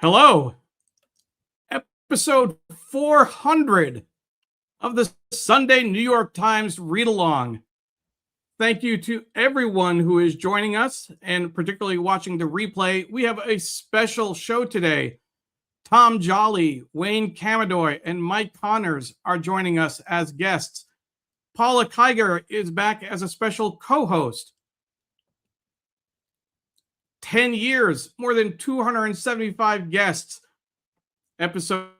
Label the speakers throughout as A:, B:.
A: Hello, episode 400 of the Sunday New York Times Read Along. Thank you to everyone who is joining us and particularly watching the replay. We have a special show today. Tom Jolly, Wayne Kamidoi, and Mike Connors are joining us as guests. Paula Kiger is back as a special co-host. 10 years, more than 275 guests, episode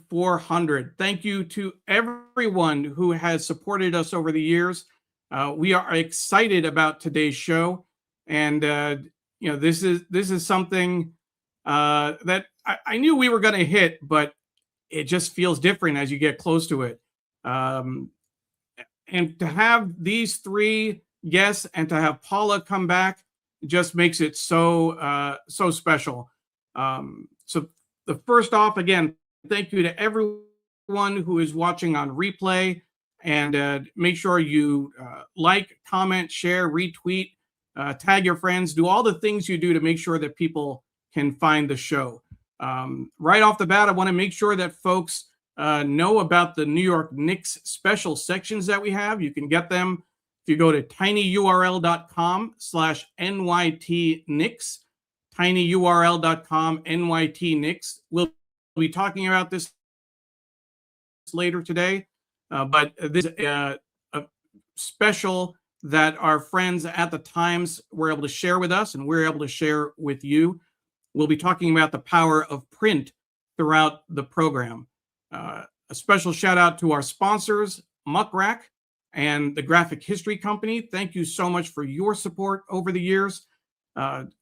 A: 400. Thank you to everyone who has supported us over the years. We are excited about today's show, and this is something that I knew we were going to hit, but it just feels different as you get close to it. And to have these three guests and to have Paula come back just makes it so special. So the first off, again, thank you to everyone who is watching on replay, and make sure you like, comment, share, retweet, tag your friends, do all the things you do to make sure that people can find the show. Right off the bat, I want to make sure that folks know about the New York Knicks special sections that we have. You can get them if you go to tinyurl.com/NYT Knicks, tinyurl.com NYT Knicks. We'll be talking about this later today, but this is a special that our friends at the Times were able to share with us, and we're able to share with you. We'll be talking about the power of print throughout the program. A special shout out to our sponsors, Muckrack and the Graphic History Company. Thank you so much for your support over the years.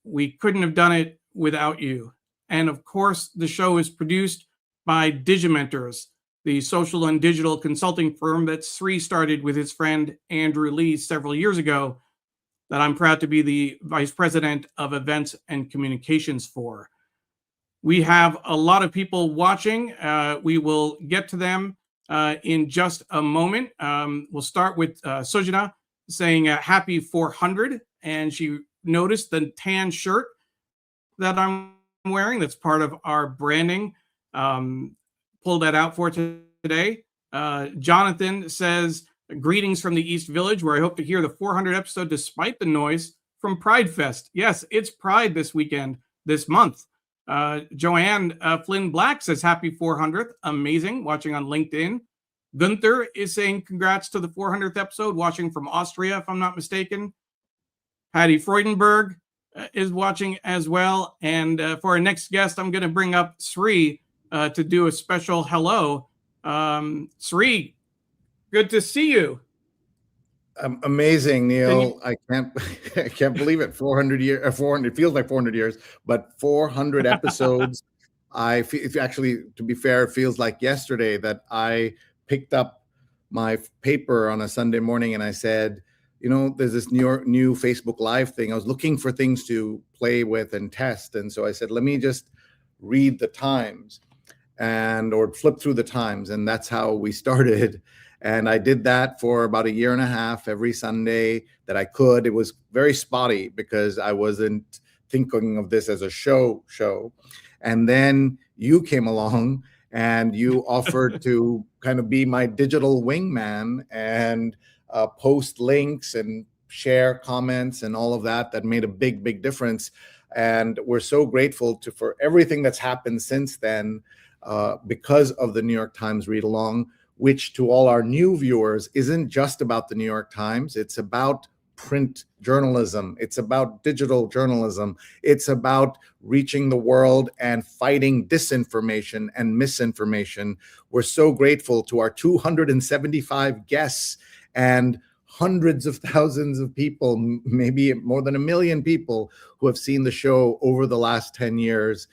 A: We couldn't have done it without you. And of course, the show is produced by Digimentors, the social and digital consulting firm that Sree started with his friend Andrew Lee several years ago, that I'm proud to be the Vice President of Events and Communications for. We have a lot of people watching. We will get to them in just a moment. We'll start with Sojana saying happy 400, and she noticed the tan shirt that I'm wearing. That's part of our branding. Pulled that out for today. Jonathan says, greetings from the East Village, where I hope to hear the 400 episode despite the noise from Pride Fest. Yes, it's Pride this weekend, this month. Joanne Flynn Black says happy 400th. Amazing. Watching on LinkedIn. Gunther is saying congrats to the 400th episode, watching from Austria, if I'm not mistaken. Patty Freudenberg is watching as well. And for our next guest, I'm going to bring up Sree to do a special hello. Sree, good to see you.
B: Amazing, Neil. I can't believe it. 400 years, 400 feels like 400 years, but 400 episodes. Actually, to be fair, it feels like yesterday that I picked up my paper on a Sunday morning and I said, there's this new Facebook Live thing. I was looking for things to play with and test, and so I said, let me just read the Times or flip through the Times, and that's how we started. And I did that for about a year and a half every Sunday that I could. It was very spotty because I wasn't thinking of this as a show. And then you came along and you offered to kind of be my digital wingman and post links and share comments and all of that. That made a big, big difference. And we're so grateful for everything that's happened since then because of the New York Times Read Along, which to all our new viewers isn't just about the New York Times. It's about print journalism. It's about digital journalism. It's about reaching the world and fighting disinformation and misinformation. We're so grateful to our 275 guests and hundreds of thousands of people, maybe more than 1 million people who have seen the show over the last 10 years.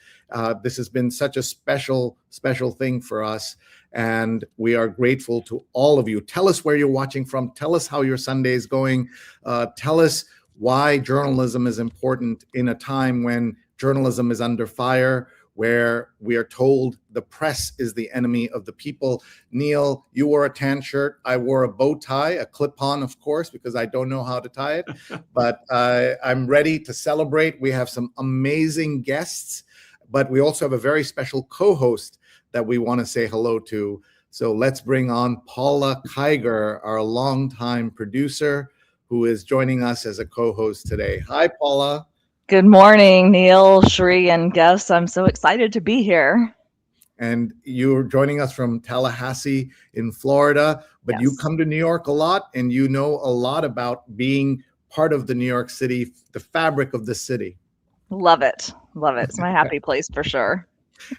B: This has been such a special thing for us. And we are grateful to all of you. Tell us where you're watching from. Tell us how your Sunday is going. Tell us why journalism is important in a time when journalism is under fire, where we are told the press is the enemy of the people. Neil, you wore a tan shirt. I wore a bow tie, a clip-on, of course, because I don't know how to tie it. But I'm ready to celebrate. We have some amazing guests. but we also have a very special co-host that we want to say hello to. So let's bring on Paula Kiger, our longtime producer, who is joining us as a co-host today. Hi, Paula.
C: Good morning, Neil, Sree, and guests. I'm so excited to be here.
B: And you're joining us from Tallahassee in Florida, but
C: Yes.
B: you come to New York a lot, and you know a lot about being part of the New York City, the fabric of the city.
C: Love it. Love it. It's my happy place for sure.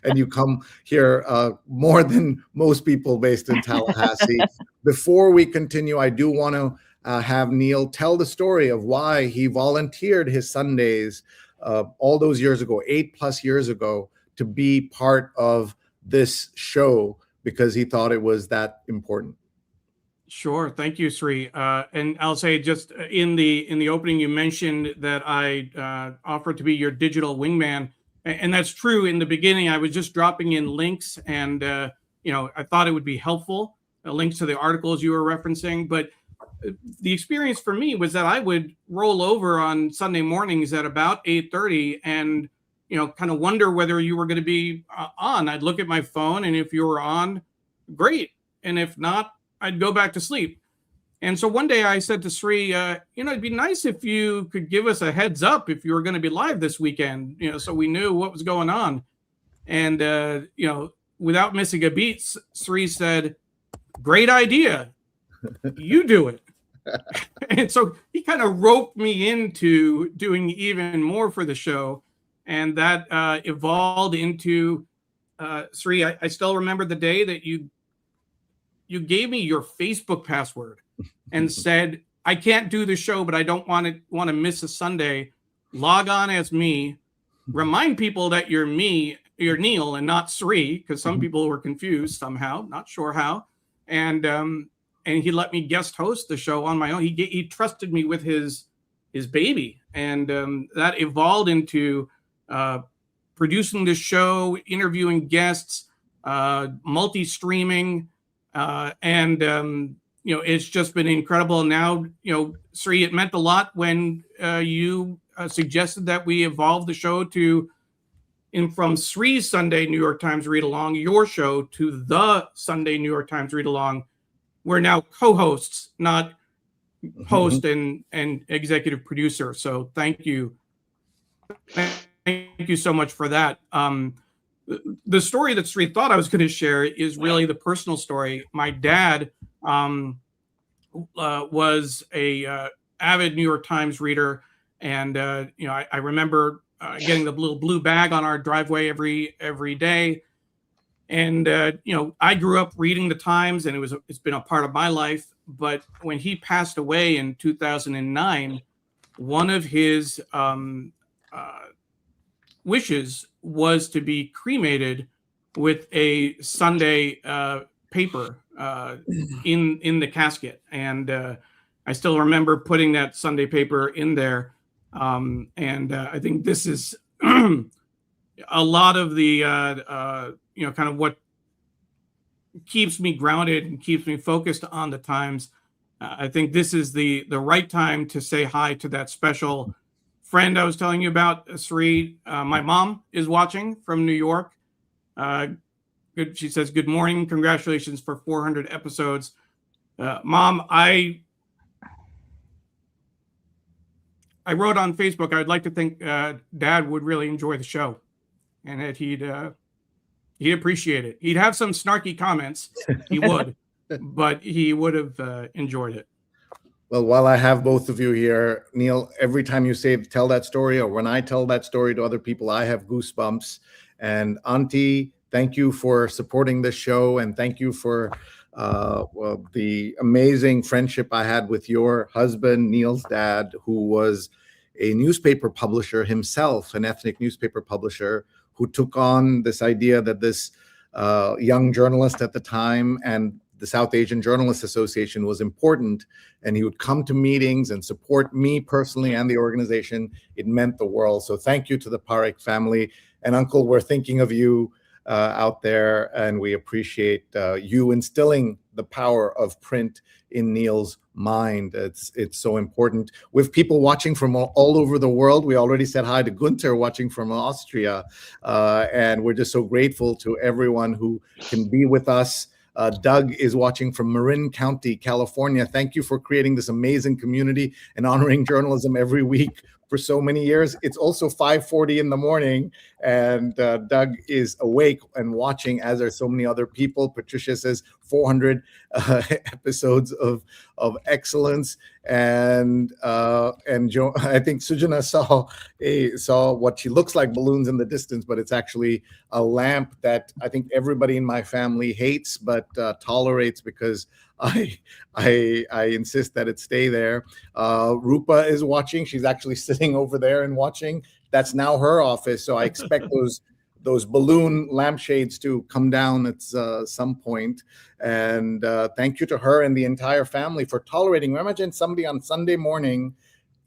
B: And you come here more than most people based in Tallahassee. Before we continue, I do want to have Neil tell the story of why he volunteered his Sundays all those years ago, 8+ years ago, to be part of this show because he thought it was that important.
A: Sure. Thank you, Sree. And I'll say just in the opening, you mentioned that I offered to be your digital wingman. And that's true. In the beginning, I was just dropping in links and, I thought it would be helpful, links to the articles you were referencing. But the experience for me was that I would roll over on Sunday mornings at about 8:30 and, kind of wonder whether you were going to be on. I'd look at my phone, and if you were on, great. And if not, I'd go back to sleep. And so one day I said to Sree, it'd be nice if you could give us a heads up if you were going to be live this weekend, so we knew what was going on. And, without missing a beat, Sree said, great idea. You do it. And so he kind of roped me into doing even more for the show. And that evolved into, Sree, I still remember the day that you gave me your Facebook password and said, I can't do the show, but I don't want to miss a Sunday. Log on as me. Remind people that you're Neil and not Sree, because some people were confused somehow, not sure how. And he let me guest host the show on my own. He trusted me with his baby. And that evolved into producing the show, interviewing guests, multi-streaming, it's just been incredible. Now, Sree, it meant a lot when you suggested that we evolve the show from Sree's Sunday New York Times Read Along, your show, to the Sunday New York Times Read Along. We're now co-hosts, not host and executive producer. So thank you. Thank you so much for that. The story that Sree thought I was going to share is really the personal story. My dad was a avid New York Times reader, and I remember getting the little blue bag on our driveway every day. And I grew up reading the Times, and it's been a part of my life. But when he passed away in 2009, one of his wishes was to be cremated with a Sunday paper in the casket. And I still remember putting that Sunday paper in there. I think this is a lot of the, kind of what keeps me grounded and keeps me focused on the Times. I think this is the right time to say hi to that special friend I was telling you about, Sree. My mom is watching from New York. She says, good morning. Congratulations for 400 episodes. Mom, I wrote on Facebook, I'd like to think Dad would really enjoy the show and that he'd appreciate it. He'd have some snarky comments. He would, but he would have enjoyed it.
B: Well, while I have both of you here, Neil, every time you tell that story, or when I tell that story to other people, I have goosebumps. And Auntie, thank you for supporting this show, and thank you for the amazing friendship I had with your husband, Neil's dad, who was a newspaper publisher himself, an ethnic newspaper publisher, who took on this idea that this young journalist at the time and the South Asian Journalists Association was important, and he would come to meetings and support me personally and the organization. It meant the world. So thank you to the Parekh family. And Uncle, we're thinking of you out there, and we appreciate you instilling the power of print in Neil's mind. It's so important. With people watching from all over the world, we already said hi to Gunther watching from Austria, and we're just so grateful to everyone who can be with us. Doug is watching from Marin County, California. Thank you for creating this amazing community and honoring journalism every week for so many years. It's also 5:40 in the morning, and Doug is awake and watching, as are so many other people. Patricia says 400 episodes of excellence, and Joe, I think Sujana saw what she looks like balloons in the distance, but it's actually a lamp that I think everybody in my family hates but tolerates because I insist that it stay there. Rupa is watching. She's actually sitting over there and watching. That's now her office. So I expect those balloon lampshades to come down at some point. And thank you to her and the entire family for tolerating. Imagine somebody on Sunday morning,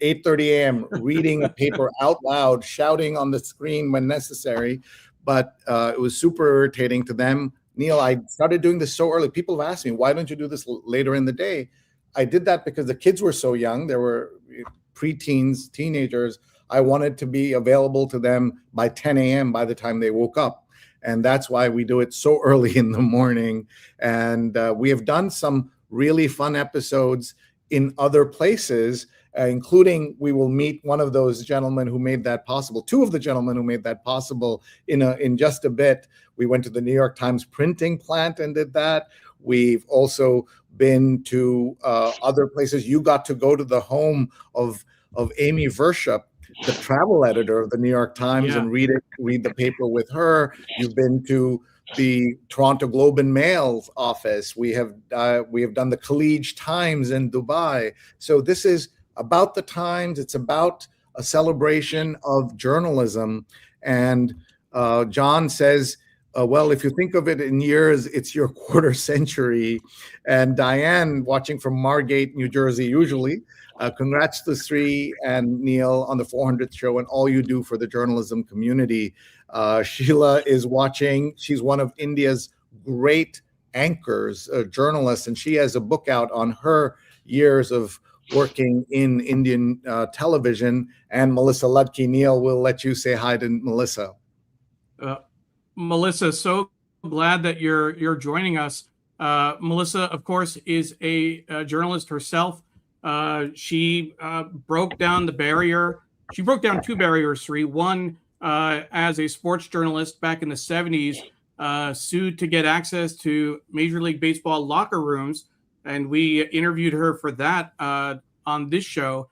B: 8:30 a.m. reading a paper out loud, shouting on the screen when necessary. But it was super irritating to them. Neil, I started doing this so early. People have asked me, why don't you do this later in the day? I did that because the kids were so young. There were preteens, teenagers. I wanted to be available to them by 10 a.m. by the time they woke up. And that's why we do it so early in the morning. And we have done some really fun episodes in other places, including we will meet one of those gentlemen who made that possible, two of the gentlemen who made that possible in just a bit. We went to the New York Times printing plant and did that. We've also been to other places. You got to go to the home of Amy Verschup, the travel editor of the New York Times, and read the paper with her. You've been to the Toronto Globe and Mail's office. We have done the Khaleej Times in Dubai. So this is about the Times. It's about a celebration of journalism. And John says, well, if you think of it in years, it's your quarter century. And Diane, watching from Margate, New Jersey, usually, congrats to Sree and Neil on the 400th show and all you do for the journalism community. Sheila is watching. She's one of India's great anchors, journalists, and she has a book out on her years of working in Indian television. And Melissa Ludke. Neil, we'll let you say hi to Melissa.
A: Melissa, so glad that you're joining us. Melissa, of course, is a journalist herself. She broke down the barrier. She broke down two barriers, Sree. One, as a sports journalist back in the 70s, sued to get access to Major League Baseball locker rooms. And we interviewed her for that on this show.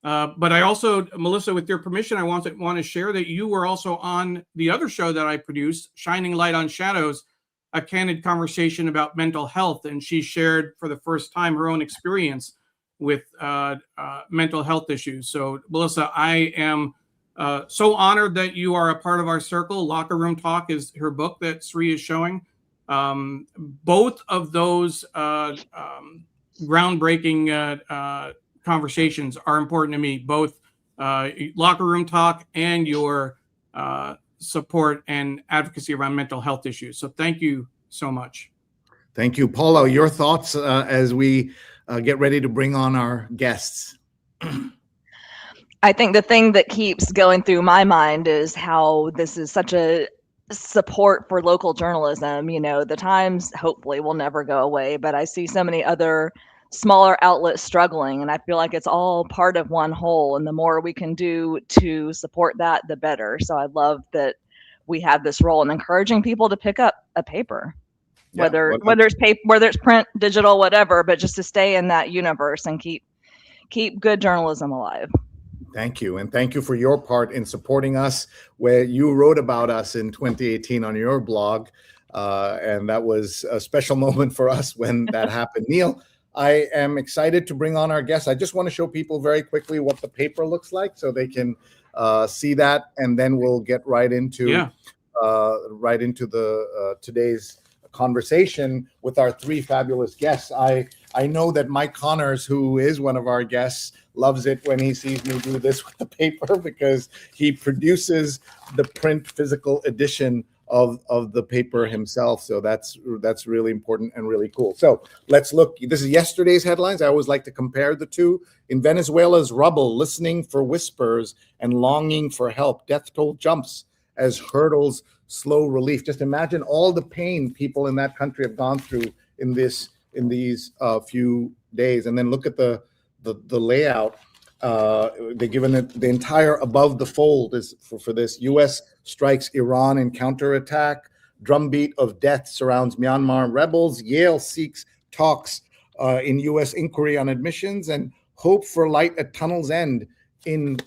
A: But I also, Melissa, with your permission, I want to share that you were also on the other show that I produced, Shining Light on Shadows, a candid conversation about mental health. And she shared for the first time her own experience with mental health issues. So, Melissa, I am so honored that you are a part of our circle. Locker Room Talk is her book that Sree is showing. Both of those groundbreaking conversations are important to me, both Locker Room Talk and your support and advocacy around mental health issues. So thank you so much.
B: Thank you. Paula, your thoughts as we get ready to bring on our guests?
C: I think the thing that keeps going through my mind is how this is such a support for local journalism. You know, the Times hopefully will never go away, but I see so many other smaller outlets struggling, and I feel like it's all part of one whole, and the more we can do to support that, the better. So I love that we have this role in encouraging people to pick up a paper, whether it's print, digital, whatever, but just to stay in that universe and keep good journalism alive.
B: Thank you. And thank you for your part in supporting us, where you wrote about us in 2018 on your blog. And that was a special moment for us when that happened. Neil, I am excited to bring on our guests. I just want to show people very quickly what the paper looks like so they can see that. And then we'll get right into the today's conversation with our three fabulous guests. I know that Mike Connors, who is one of our guests, loves it when he sees me do this with the paper because he produces the print physical edition of the paper himself. So that's really important and really cool. So let's look. This is yesterday's headlines. I always like to compare the two. In Venezuela's rubble, listening for whispers and longing for help. Death toll jumps as hurdles slow relief. Just imagine all the pain people in that country have gone through in these few days. And then look at the layout. They're given it the entire above the fold is for this. U.S. strikes Iran in counterattack. Drumbeat of death surrounds Myanmar rebels. Yale seeks talks in U.S. inquiry on admissions, and hope for light at tunnel's end in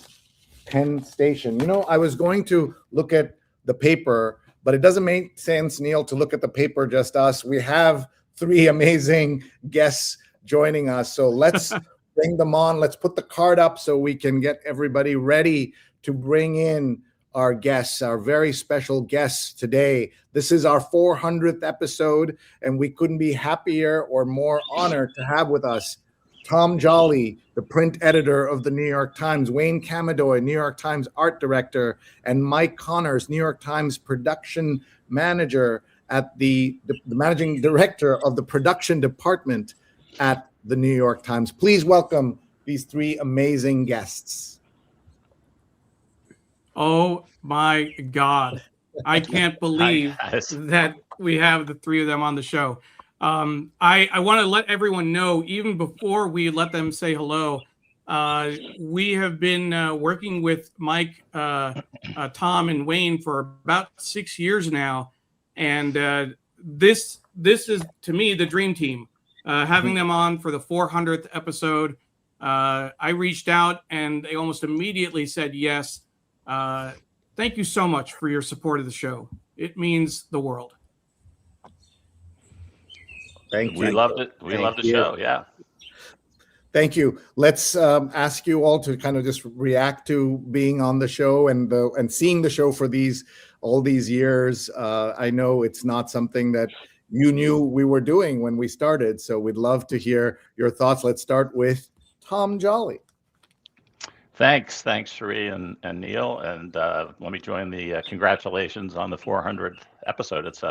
B: Penn Station. You know, I was going to look at the paper, but it doesn't make sense, Neil, to look at the paper just us. We have three amazing guests joining us, so let's bring them on. Let's put the card up so we can get everybody ready to bring in our guests, our very special guests today. This is our 400th episode, and we couldn't be happier or more honored to have with us Tom Jolly, the print editor of the New York Times, Wayne Kamidoi, New York Times art director, and Mike Connors, New York Times production manager at the managing director of the production department at the New York Times. Please welcome these three amazing guests.
A: Oh my God. I can't believe that we have the three of them on the show. I want to let everyone know, even before we let them say hello, we have been working with Mike, Tom, and Wayne for about 6 years now. And this is, to me, the dream team. Having them on for the 400th episode, I reached out and they almost immediately said yes. Thank you so much for your support of the show. It means the world.
D: Thank you. We loved it. We love the show. Yeah.
B: Thank you. Let's ask you all to kind of just react to being on the show and seeing the show for all these years. I know it's not something that you knew we were doing when we started, so we'd love to hear your thoughts. Let's start with Tom Jolly.
D: Thanks, Sree and Neil, and let me join the congratulations on the 400th episode. It's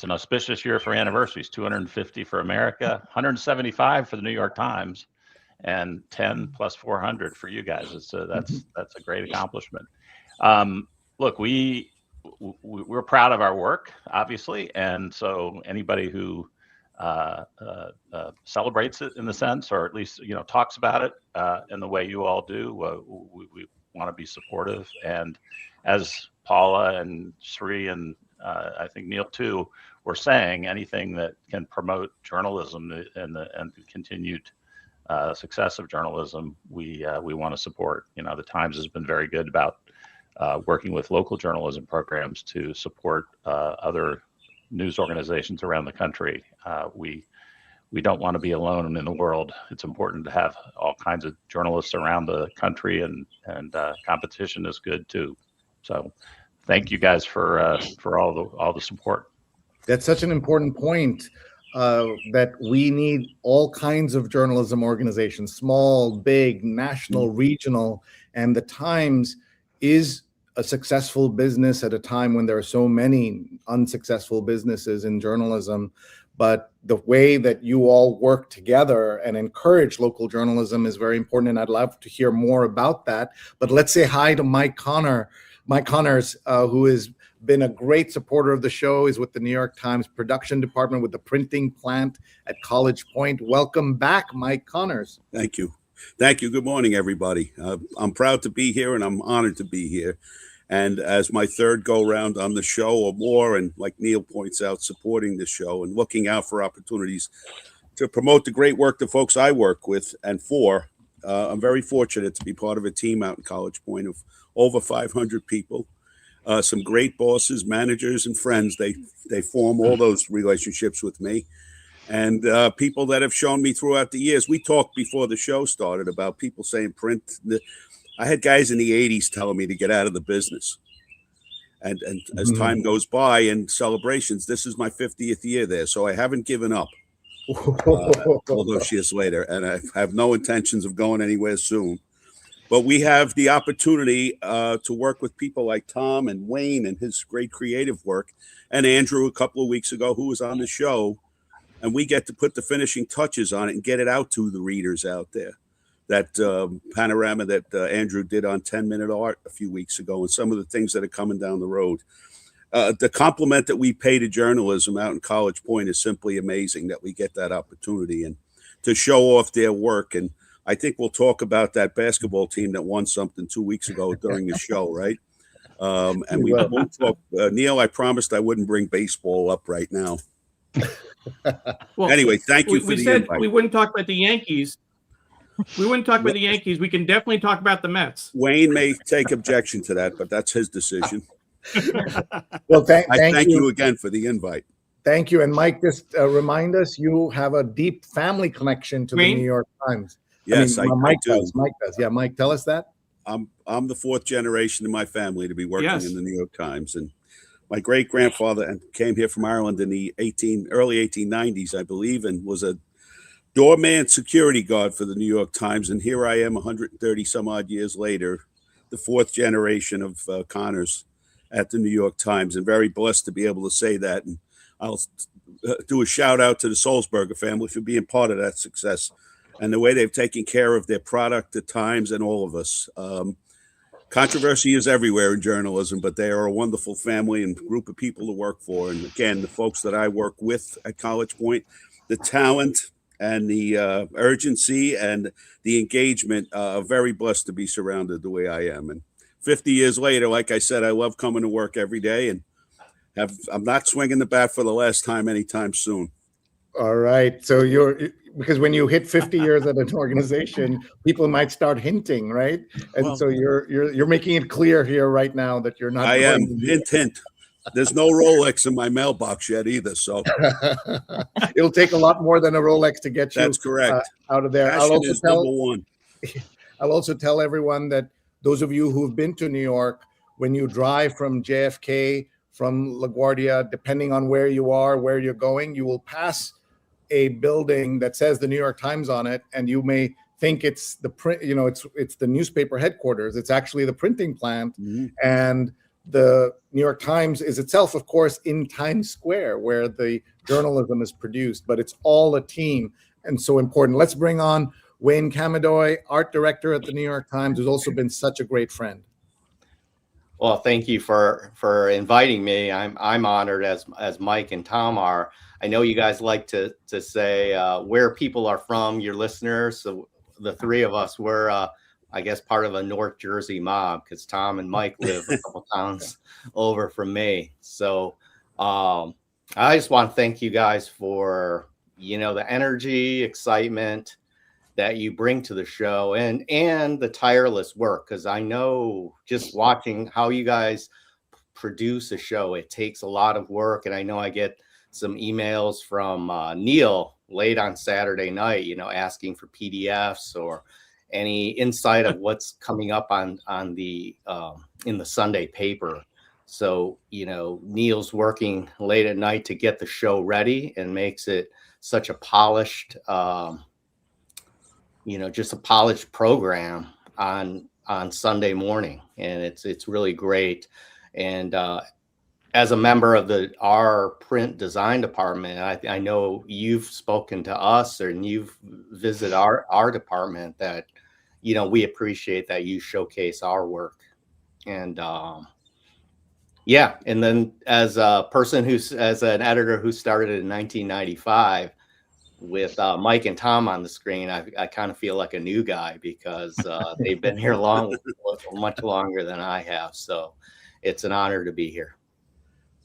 D: an auspicious year for anniversaries. 250 for America, 175 for the New York Times, and 10 plus 400 for you guys. That's a great accomplishment. Look, we're proud of our work, obviously, and so anybody who celebrates it in the sense, or at least talks about it in the way you all do, we want to be supportive. And as Paula and Sree and I think Neil too were saying, anything that can promote journalism and the continued success of journalism, we want to support. The Times has been very good about working with local journalism programs to support other news organizations around the country. We don't want to be alone in the world. It's important to have all kinds of journalists around the country, and competition is good too. So thank you guys for all the support.
B: That's such an important point, that we need all kinds of journalism organizations, small, big, national, regional, and the Times is a successful business at a time when there are so many unsuccessful businesses in journalism. But the way that you all work together and encourage local journalism is very important, and I'd love to hear more about that. But let's say hi to Mike Connors, who has been a great supporter of the show. Is with the New York Times production department with the printing plant at College Point. Welcome back, Mike Connors.
E: Thank you. Good morning, everybody. I'm proud to be here, and I'm honored to be here. And as my third go-round on the show or more, and like Neil points out, supporting the show and looking out for opportunities to promote the great work the folks I work with and for, I'm very fortunate to be part of a team out in College Point of over 500 people. Some great bosses, managers, and friends. They form all those relationships with me. And people that have shown me throughout the years. We talked before the show started about people saying print. I had guys in the 80s telling me to get out of the business. And as time goes by and celebrations, this is my 50th year there. So I haven't given up, all those years later. And I have no intentions of going anywhere soon. But we have the opportunity to work with people like Tom and Wayne and his great creative work, and Andrew a couple of weeks ago, who was on the show, and we get to put the finishing touches on it and get it out to the readers out there. That panorama that Andrew did on 10-minute art a few weeks ago, and some of the things that are coming down the road. The compliment that we pay to journalism out in College Point is simply amazing, that we get that opportunity and to show off their work. And I think we'll talk about that basketball team that won something 2 weeks ago during the show, right? And we won't talk. Neil, I promised I wouldn't bring baseball up right now.
A: Well,
E: anyway, thank you for
A: we
E: the
A: said
E: invite.
A: we wouldn't talk about the Yankees. We wouldn't talk about the Yankees. We can definitely talk about the Mets.
E: Wayne may take objection to that, but that's his decision.
B: Well, thank
E: you again for the invite.
B: Thank you. And Mike, just remind us, you have a deep family connection to the New York Times.
E: Yes,
B: Mike
E: do.
B: does. Mike does. Yeah, Mike, tell us that.
E: I'm the fourth generation in my family to be working in the New York Times, and my great grandfather came here from Ireland in the early 1890s, I believe, and was a doorman security guard for the New York Times. And here I am, 130 some odd years later, the fourth generation of Connors at the New York Times, and very blessed to be able to say that. And I'll do a shout out to the Sulzberger family for being part of that success and the way they've taken care of their product, the Times, and all of us. Controversy is everywhere in journalism, but they are a wonderful family and group of people to work for. And again, the folks that I work with at College Point, the talent and the urgency and the engagement, are very blessed to be surrounded the way I am. And 50 years later, like I said, I love coming to work every day, and I'm not swinging the bat for the last time anytime soon.
B: All right. So because when you hit 50 years at an organization, people might start hinting, right? And so you're making it clear here right now that you're not.
E: I am. Hint. There's no Rolex in my mailbox yet either. So
B: it'll take a lot more than a Rolex to get you.
E: That's correct.
B: Out of there.
E: Passion is number one.
B: I'll also tell everyone that those of you who've been to New York, when you drive from JFK, from LaGuardia, depending on where you are, where you're going, you will pass a building that says the New York Times on it, and you may think it's the print, it's the newspaper headquarters. It's actually the printing plant, and the New York Times is itself, of course, in Times Square, where the journalism is produced. But it's all a team, and so important. Let's bring on Wayne Kamidoi, art director at the New York Times, who's also been such a great friend.
F: Well, thank you for inviting me. I'm honored, as Mike and Tom are. I know you guys like to say where people are from, your listeners. So the three of us were, I guess, part of a North Jersey mob, because Tom and Mike live a couple towns over from me. So I just want to thank you guys for the energy, excitement that you bring to the show, and the tireless work, because I know just watching how you guys produce a show, it takes a lot of work. And I know I get some emails from Neil late on Saturday night, asking for PDFs or any insight of what's coming up on the in the Sunday paper. So Neil's working late at night to get the show ready and makes it such a polished just a polished program on Sunday morning, and it's really great. And as a member of our print design department, I know you've spoken to us, and you've visited our department, that we appreciate that you showcase our work. And and then as a person as an editor who started in 1995, with Mike and Tom on the screen, I kind of feel like a new guy, because they've been here much longer than I have. So it's an honor to be here.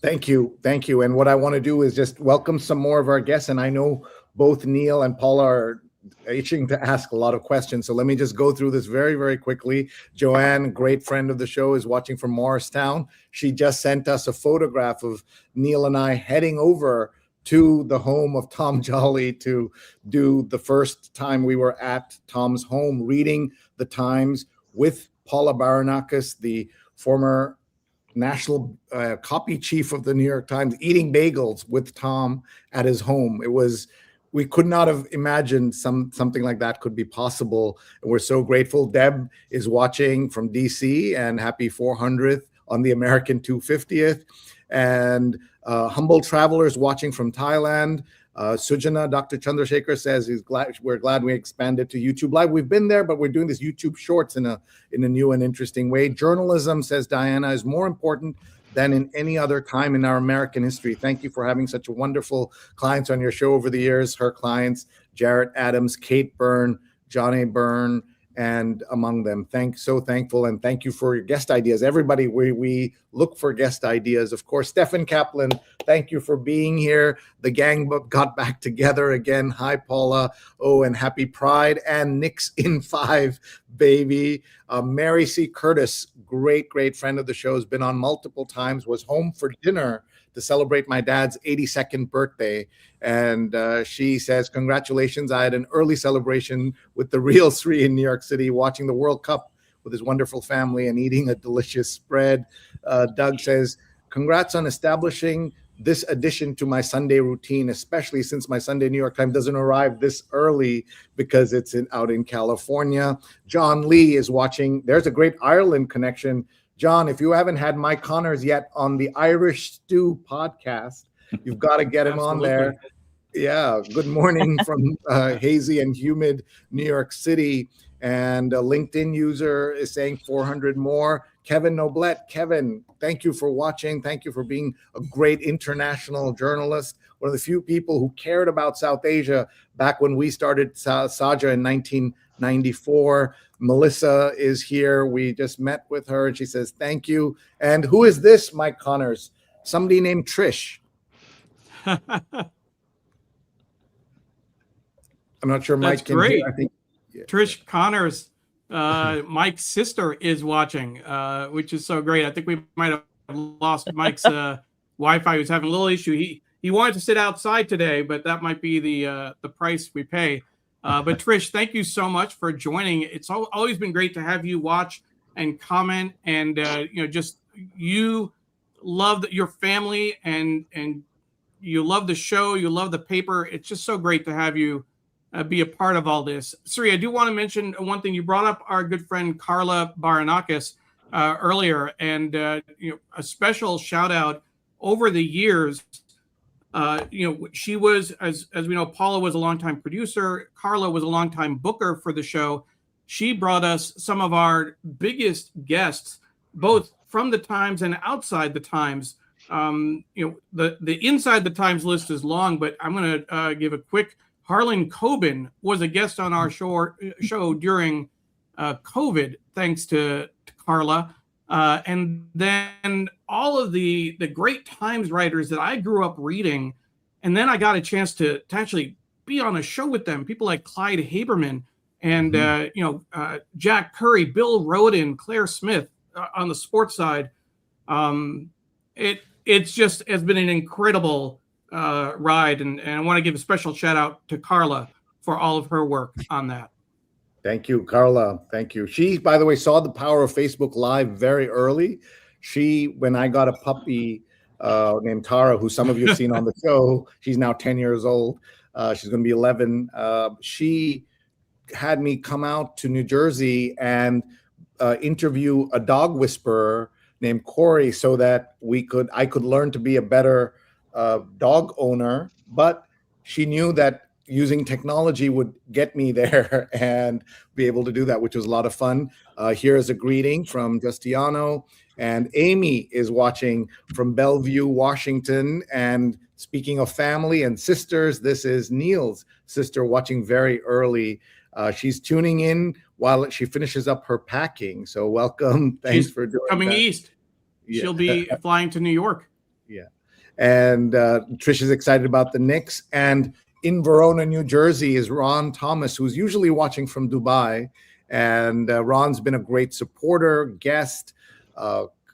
B: Thank you. And what I want to do is just welcome some more of our guests. And I know both Neil and Paula are itching to ask a lot of questions. So let me just go through this very, very quickly. Joanne, great friend of the show, is watching from Morristown. She just sent us a photograph of Neil and I heading over to the home of Tom Jolly to do the first time we were at Tom's home, reading the Times with Paula Baranakis, the former national copy chief of the New York Times, eating bagels with Tom at his home. It was we could not have imagined something like that could be possible. And we're so grateful. Deb is watching from DC, and happy 400th on the American 250th. And Humble Travelers watching from Thailand. Sujana, Dr. Chandrasekhar says we're glad we expanded to YouTube Live. We've been there, but we're doing this YouTube Shorts in a new and interesting way. Journalism, says Diana, is more important than in any other time in our American history. Thank you for having such wonderful clients on your show over the years. Her clients, Jarrett Adams, Kate Byrne, Johnny Byrne, and among them. So thankful, and thank you for your guest ideas. Everybody, we look for guest ideas. Of course, Stefan Kaplan, thank you for being here. The gang got back together again. Hi, Paula. Oh, and happy Pride. And Nick's in 5, baby. Mary C. Curtis, great friend of the show, has been on multiple times, was home for dinner to celebrate my dad's 82nd birthday. And she says, congratulations. I had an early celebration with the real Sree in New York City, watching the World Cup with his wonderful family and eating a delicious spread. Doug says, congrats on establishing this addition to my Sunday routine, especially since my Sunday New York Times doesn't arrive this early because it's out in California. John Lee is watching. There's a great Ireland connection. John, if you haven't had Mike Connors yet on the Irish Stew podcast, you've got to get him on there. Yeah. Good morning from hazy and humid New York City. And a LinkedIn user is saying 400 more. Kevin Noblet. Kevin, thank you for watching. Thank you for being a great international journalist. One of the few people who cared about South Asia back when we started Saja in 1994. Melissa is here. We just met with her and she says, thank you. And who is this, Mike Connors? Somebody named Trish. I'm not sure Mike can
A: great.
B: hear. I think
A: Trish Connors, Mike's sister, is watching, which is so great. I think we might have lost Mike's Wi-Fi. He was having a little issue. He wanted to sit outside today, but that might be the price we pay. But Trish, thank you so much for joining. It's always been great to have you watch and comment, and just you love your family and you love the show, you love the paper. It's just so great to have you be a part of all this. Sree, I do want to mention one thing. You brought up our good friend Carla Baranakis earlier, and a special shout out. Over the years, she was, as we know, Paula was a longtime producer. Carla was a longtime booker for the show. She brought us some of our biggest guests, both from the Times and outside the Times. The inside the Times list is long, but I'm going to give a quick. Harlan Coben was a guest on our show during COVID, thanks to Carla. And then all of the great Times writers that I grew up reading, and then I got a chance to actually be on a show with them. People like Clyde Haberman and Jack Curry, Bill Roden, Claire Smith on the sports side. It's just has been an incredible ride, and I want to give a special shout out to Carla for all of her work on that.
B: Thank you, Carla. Thank you. She, by the way, saw the power of Facebook Live very early. When I got a puppy named Tara, who some of you have seen on the show, she's now 10 years old. She's going to be 11. She had me come out to New Jersey and interview a dog whisperer named Corey so that I could learn to be a better dog owner. But she knew that using technology would get me there and be able to do that, which was a lot of fun. Here is a greeting from Justiano, and Amy is watching from Bellevue, Washington. And speaking of family and sisters, this is Neil's sister watching very early. She's tuning in while she finishes up her packing. So welcome. Thanks for doing
A: coming
B: that.
A: east.
B: Yeah.
A: She'll be flying to New York.
B: Yeah. And Trish is excited about the Knicks. And in Verona, New Jersey is Ron Thomas, who's usually watching from Dubai. And Ron's been a great supporter, guest,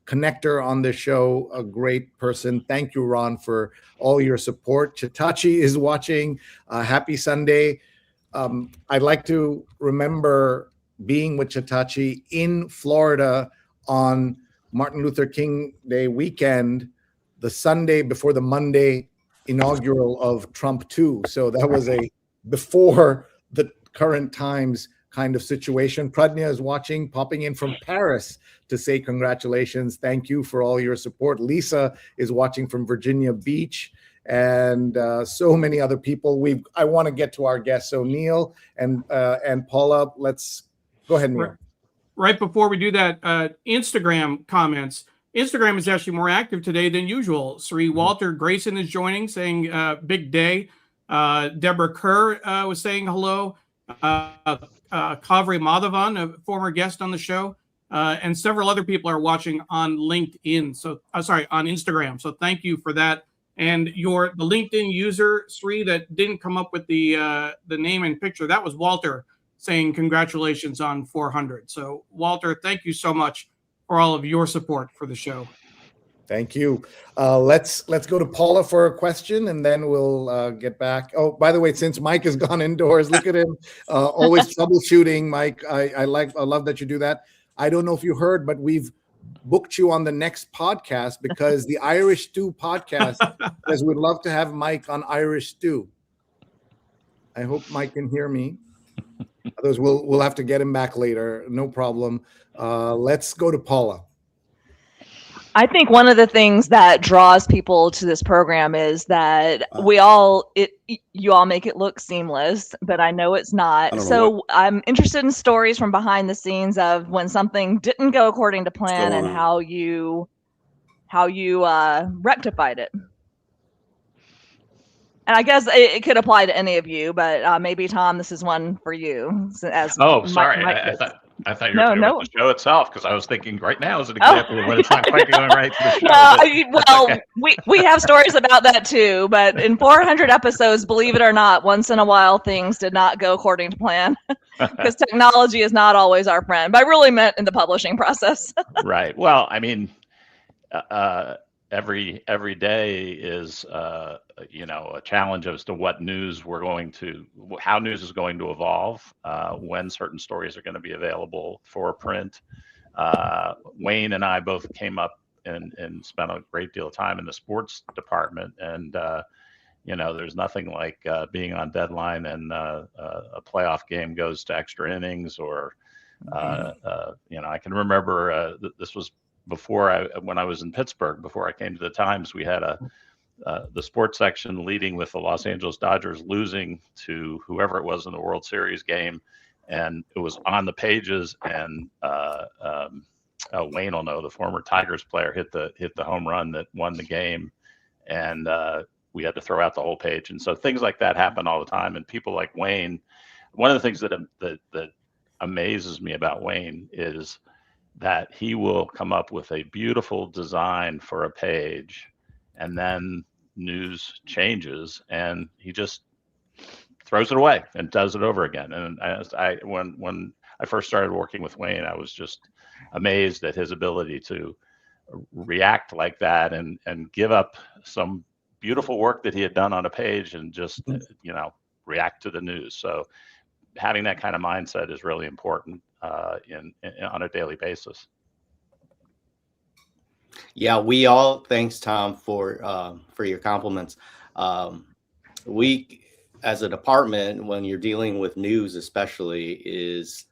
B: connector on the show, a great person. Thank you, Ron, for all your support. Chitachi is watching. Happy Sunday. I'd like to remember being with Chitachi in Florida on Martin Luther King Day weekend, the Sunday before the Monday inaugural of Trump 2. So that was a before the current times kind of situation. Pradnya is watching, popping in from Paris to say congratulations. Thank you for all your support. Lisa is watching from Virginia Beach, and so many other people. I want to get to our guests. So Neil and Paula, let's go ahead, Neil.
A: Right before we do that, Instagram comments. Instagram is actually more active today than usual. Sree Walter Grayson is joining, saying big day. Deborah Kerr was saying hello. Kavri Madhavan, a former guest on the show, and several other people are watching on LinkedIn. So, on Instagram. So thank you for that. And the LinkedIn user, Sree, that didn't come up with the name and picture, that was Walter saying congratulations on 400. So Walter, thank you so much for all of your support for the show.
B: Thank you. Let's go to Paula for a question, and then we'll get back. Oh, by the way, since Mike has gone indoors, look at him, always troubleshooting. Mike, I love that you do that. I don't know if you heard, but we've booked you on the next podcast because the Irish Stew podcast says we'd love to have Mike on Irish Stew. I hope Mike can hear me. Others, we'll have to get him back later. No problem. Let's go to Paula.
C: I think one of the things that draws people to this program is that you all make it look seamless, but I know it's not. So I'm interested in stories from behind the scenes of when something didn't go according to plan and how you rectified it. And I guess it could apply to any of you, but maybe Tom, this is one for you.
D: Sorry, I thought you were talking about the show itself, because I was thinking right now is an example of when it's not quite going right to the show.
C: Okay. we have stories about that too, but in 400 episodes, believe it or not, once in a while things did not go according to plan because technology is not always our friend. But I really meant in the publishing process.
D: Right. Well, I mean, every day is a challenge as to what news how news is going to evolve, when certain stories are going to be available for print. Wayne and I both came up and spent a great deal of time in the sports department, and there's nothing like being on deadline and a playoff game goes to extra innings, or I can remember this was when I was in Pittsburgh, before I came to the Times. We had the sports section leading with the Los Angeles Dodgers losing to whoever it was in the World Series game, and it was on the pages. And Wayne will know, the former Tigers player hit the home run that won the game, and we had to throw out the whole page. And so things like that happen all the time. And people like Wayne, one of the things that amazes me about Wayne is that he will come up with a beautiful design for a page, and then news changes and he just throws it away and does it over again. And when I first started working with Wayne, I was just amazed at his ability to react like that and give up some beautiful work that he had done on a page and just react to the news. So having that kind of mindset is really important on a daily basis.
F: Yeah, thanks, Tom, for your compliments. We, as a department, when you're dealing with news, especially, is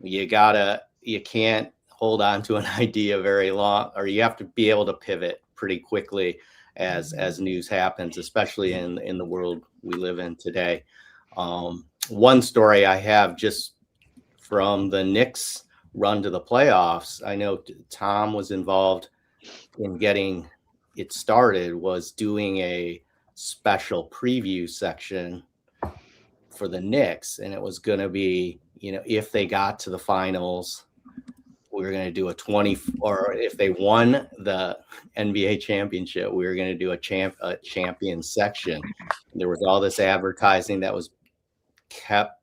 F: you can't hold on to an idea very long, or you have to be able to pivot pretty quickly as news happens, especially in the world we live in today. One story I have just from the Knicks run to the playoffs, I know Tom was involved in getting it started, was doing a special preview section for the Knicks. And it was going to be, if they got to the finals, we were going to do or if they won the NBA championship, we were going to do a champion section. There was all this advertising that was kept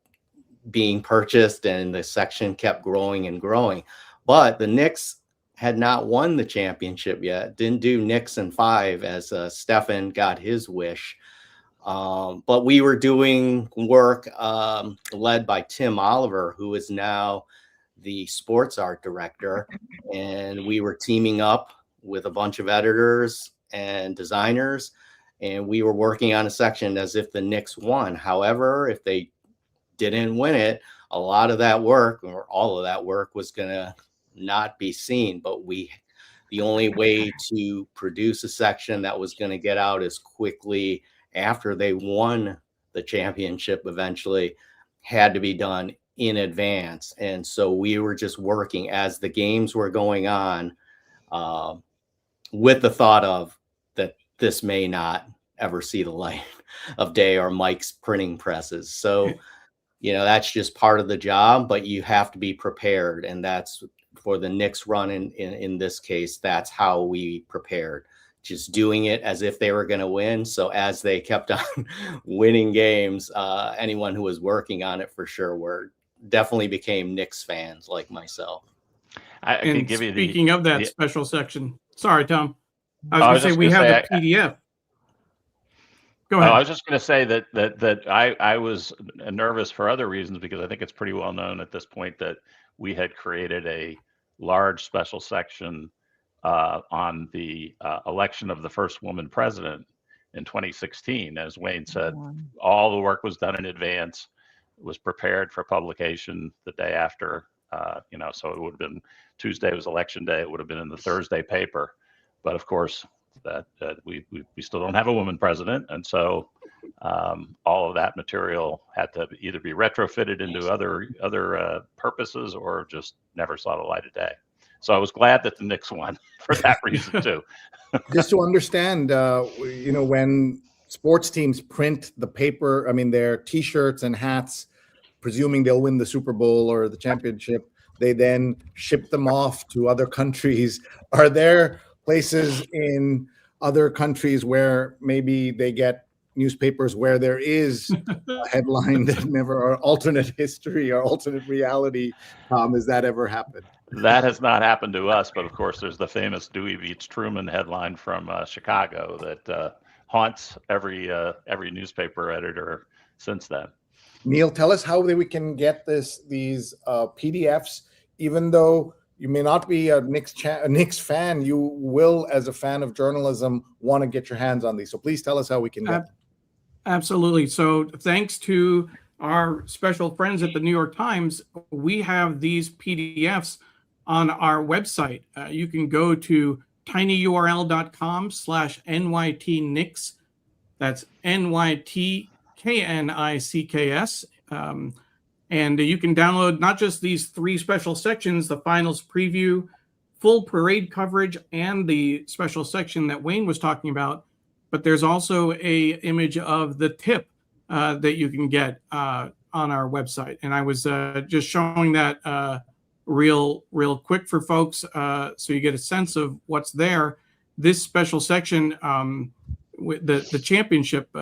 F: being purchased, and the section kept growing and growing. But the Knicks had not won the championship yet. Didn't do Knicks in 5 as Stefan got his wish. But we were doing work led by Tim Oliver, who is now the sports art director. And we were teaming up with a bunch of editors and designers. and we were working on a section as if the Knicks won. However, if they didn't win it, a lot of that work, or all of that work, was going to not be seen. But the only way to produce a section that was going to get out as quickly after they won the championship eventually had to be done in advance. And so we were just working as the games were going on, with the thought of that this may not ever see the light of day, or Mike's printing presses. So, that's just part of the job, but you have to be prepared. And that's for the Knicks run in this case, that's how we prepared. Just doing it as if they were going to win. So as they kept on winning games, anyone who was working on it for sure definitely became Knicks fans like myself.
D: I can give you
A: speaking of that special section, sorry, Tom, I was going to say we have the PDF. Go ahead.
D: I was just going to say that I was nervous for other reasons, because I think it's pretty well known at this point that we had created a large special section on the election of the first woman president in 2016. As Wayne said, all the work was done in advance, was prepared for publication the day after, so it would have been Tuesday was election day. It would have been in the Thursday paper. But of course, that we still don't have a woman president. And so all of that material had to either be retrofitted into other purposes, or just never saw the light of day. So I was glad that the Knicks won for that reason too.
B: Just to understand, when sports teams print the paper, their T-shirts and hats, presuming they'll win the Super Bowl or the championship, they then ship them off to other countries. Are there places in other countries where maybe they get newspapers where there is a headline that never, or alternate history or alternate reality? Has that ever happened?
D: That has not happened to us, but of course there's the famous Dewey beats Truman headline from Chicago that haunts every newspaper editor since then.
B: Neil, tell us how we can get these PDFs, even though you may not be a Knicks fan, you will, as a fan of journalism, want to get your hands on these. So please tell us how we can get them.
A: Absolutely. So thanks to our special friends at the New York Times, we have these PDFs on our website. You can go to tinyurl.com/NYT-Knicks. That's NYTKNICKS. And you can download not just these 3 special sections, the finals preview, full parade coverage, and the special section that Wayne was talking about, but there's also a image of the tip that you can get on our website. And I was just showing that real quick for folks, so you get a sense of what's there. This special section, with the championship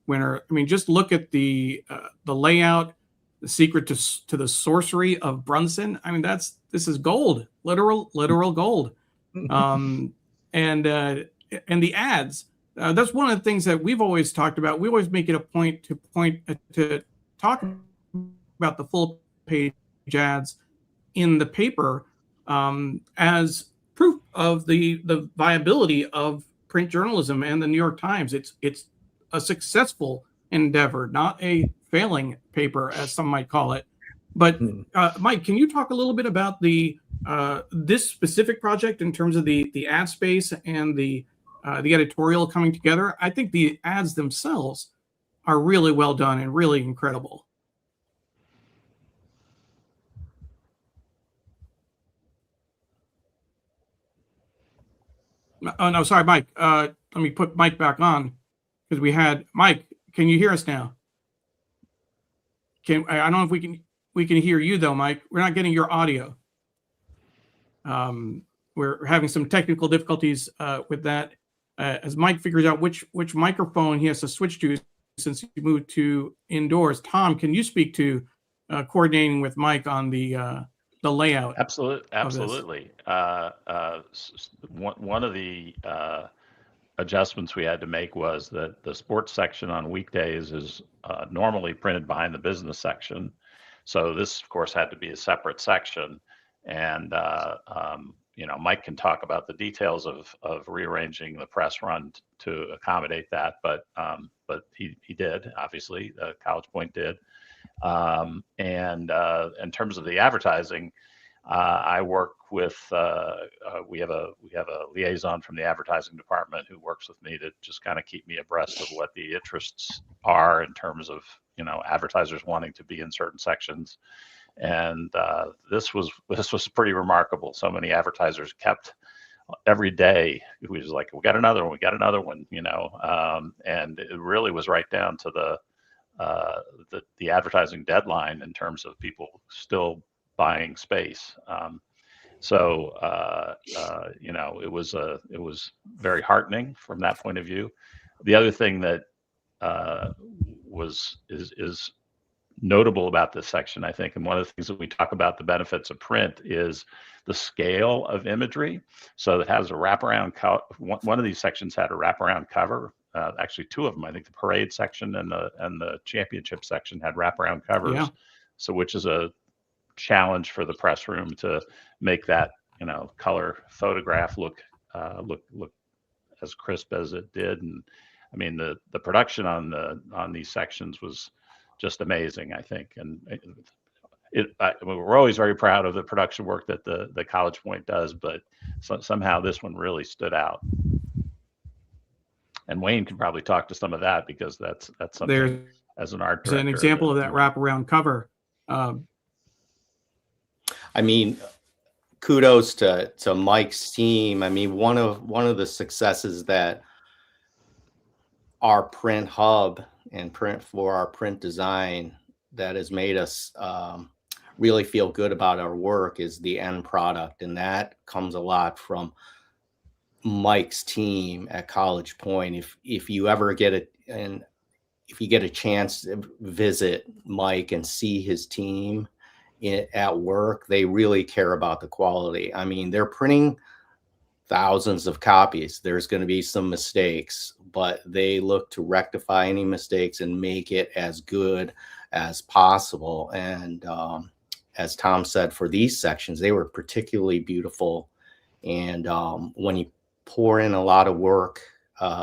A: winner, just look at the layout, the secret to the sorcery of Brunson. This is gold, literal gold. And the ads. That's one of the things that we've always talked about. We always make it a point to talk about the full page ads in the paper as proof of the viability of print journalism and the New York Times. It's a successful endeavor, not a failing paper, as some might call it. But Mike, can you talk a little bit about this specific project in terms of the ad space and the editorial coming together? I think the ads themselves are really well done and really incredible. Oh, no, sorry, Mike. Let me put Mike back on, because we had Mike. Can you hear us now? I don't know if we can hear you though, Mike. We're not getting your audio. We're having some technical difficulties with that. As Mike figures out which microphone he has to switch to since he moved to indoors. Tom, can you speak to coordinating with Mike on the layout?
D: Absolutely. One of the adjustments we had to make was that the sports section on weekdays is normally printed behind the business section. So this, of course, had to be a separate section. And Mike can talk about the details of rearranging the press run to accommodate that, but he did, obviously, College Point did. And in terms of the advertising, I work with we have a liaison from the advertising department who works with me to just kind of keep me abreast of what the interests are in terms of advertisers wanting to be in certain sections. And this was pretty remarkable. So many advertisers kept every day. It was like, we got another one, and it really was right down to the advertising deadline in terms of people still buying space. It was very heartening from that point of view. The other thing that is notable about this section, I think, and one of the things that we talk about the benefits of print is the scale of imagery. So it has a wraparound one of these sections had a wraparound cover. Actually, two of them. I think the parade section and the championship section had wraparound covers.
A: Yeah.
D: So which is a challenge for the press room to make that color photograph look as crisp as it did. And I mean the production on these sections was just amazing, I think. And we're always very proud of the production work that the College Point does, but somehow this one really stood out. And Wayne can probably talk to some of that, because that's something
A: There's
D: as an art director.
A: an example of that wraparound cover.
F: I mean, kudos to Mike's team. I mean, one of the successes that our print hub and print for our print design that has made us really feel good about our work is the end product, and that comes a lot from Mike's team at College Point. If you ever get a chance to visit Mike and see his team at work, they really care about the quality. I mean, they're printing thousands of copies. There's going to be some mistakes, but they look to rectify any mistakes and make it as good as possible. And as Tom said, for these sections, they were particularly beautiful. And when you pour in a lot of work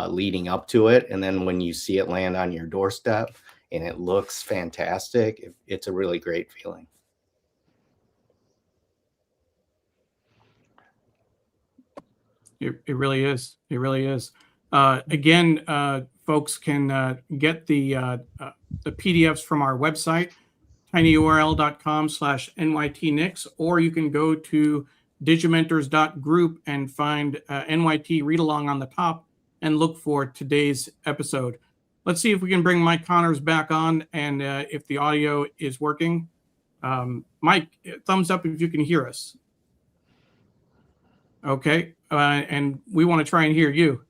F: leading up to it, and then when you see it land on your doorstep and it looks fantastic, it's a really great feeling.
A: It really is. It really is. Again, folks can get the PDFs from our website, tinyurl.com/NYTNix, or you can go to digimentors.group and find NYT Read Along on the top and look for today's episode. Let's see if we can bring Mike Connors back on, and if the audio is working. Mike, thumbs up if you can hear us. Okay, and we want to try and hear you.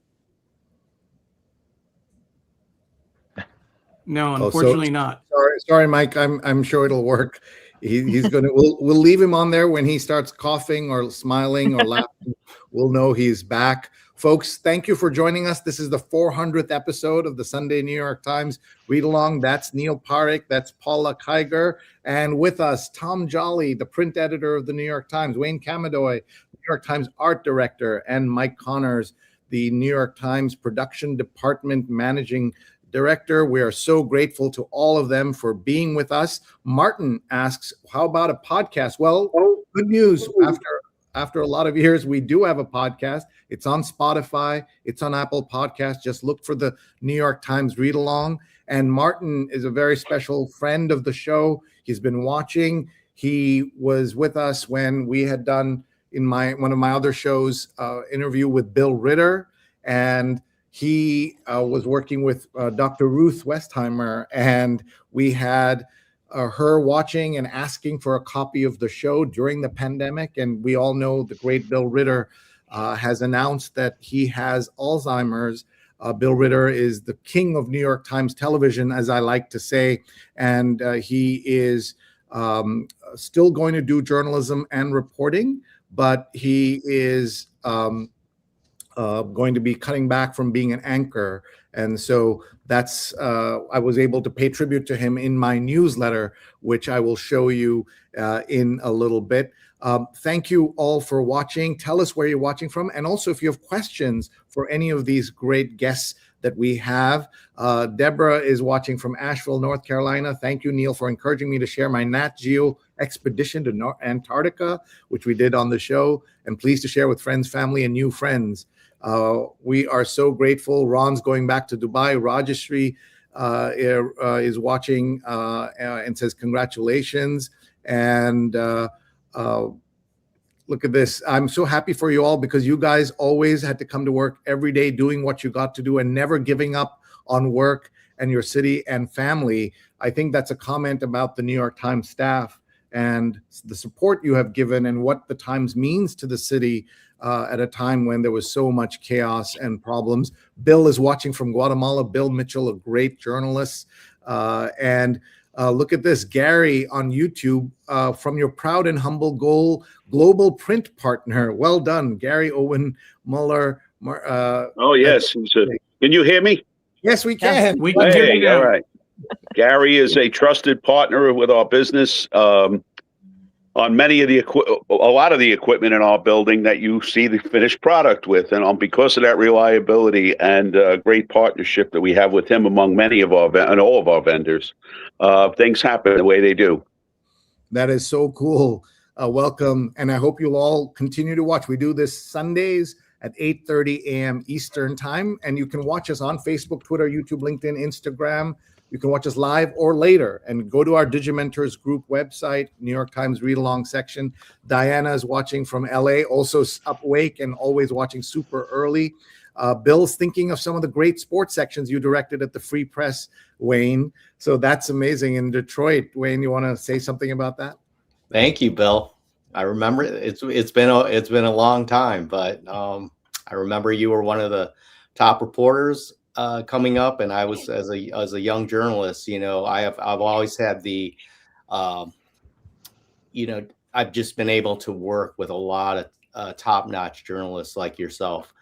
A: No, unfortunately not.
B: Sorry, Mike. I'm sure it'll work. He's gonna. We'll leave him on there when he starts coughing or smiling or laughing. We'll know he's back. Folks, thank you for joining us. This is the 400th episode of the Sunday New York Times Read Along. That's Neil Parekh. That's Paula Kiger. And with us, Tom Jolly, the print editor of the New York Times, Wayne Kamidoi, New York Times art director, and Mike Connors, the New York Times production department managing director. We are so grateful to all of them for being with us. Martin asks, how about a podcast? Well, good news. After a lot of years, we do have a podcast. It's on Spotify. It's on Apple Podcasts. Just look for the New York Times Read Along. And Martin is a very special friend of the show. He's been watching. He was with us when we had done in one of my other shows, interview with Bill Ritter. And he was working with Dr. Ruth Westheimer. And we had her watching and asking for a copy of the show during the pandemic. And we all know the great Bill Ritter has announced that he has Alzheimer's. Bill Ritter is the king of New York Times television, as I like to say. And he is still going to do journalism and reporting, but he is going to be cutting back from being an anchor. And so that's, I was able to pay tribute to him in my newsletter, which I will show you in a little bit. Thank you all for watching. Tell us where you're watching from. And also, if you have questions for any of these great guests that we have, Deborah is watching from Asheville, North Carolina. Thank you, Neil, for encouraging me to share my Nat Geo expedition to Antarctica, which we did on the show, and pleased to share with friends, family, and new friends. We are so grateful. Ron's going back to Dubai. Rajashree is watching and says congratulations. And look at this. I'm so happy for you all, because you guys always had to come to work every day doing what you got to do and never giving up on work and your city and family. I think that's a comment about the New York Times staff and the support you have given and what the Times means to the city at a time when there was so much chaos and problems. Bill is watching from Guatemala. Bill Mitchell, a great journalist. Look at this, Gary on YouTube, from your proud and humble global print partner. Well done, Gary Owen Muller.
G: Oh, yes. Can you hear me?
B: Yes, we can.
A: Yes, we can hear you now.
G: All right. Gary is a trusted partner with our business on many of a lot of the equipment in our building that you see the finished product with. And because of that reliability and great partnership that we have with him among many of all of our vendors, things happen the way they do.
B: That is so cool. Welcome. And I hope you'll all continue to watch. We do this Sundays at 8:30 a.m. Eastern time. And you can watch us on Facebook, Twitter, YouTube, LinkedIn, Instagram. You can watch us live or later, and go to our Digimentors group website, New York Times Read Along section. Diana is watching from LA, also up awake and always watching super early. Bill's thinking of some of the great sports sections you directed at the Free Press, Wayne. So that's amazing. In Detroit, Wayne, you want to say something about that?
F: Thank you, Bill. I remember it's been a long time, but I remember you were one of the top reporters coming up, and I was as a young journalist. I've always had the I've just been able to work with a lot of top-notch journalists like yourself,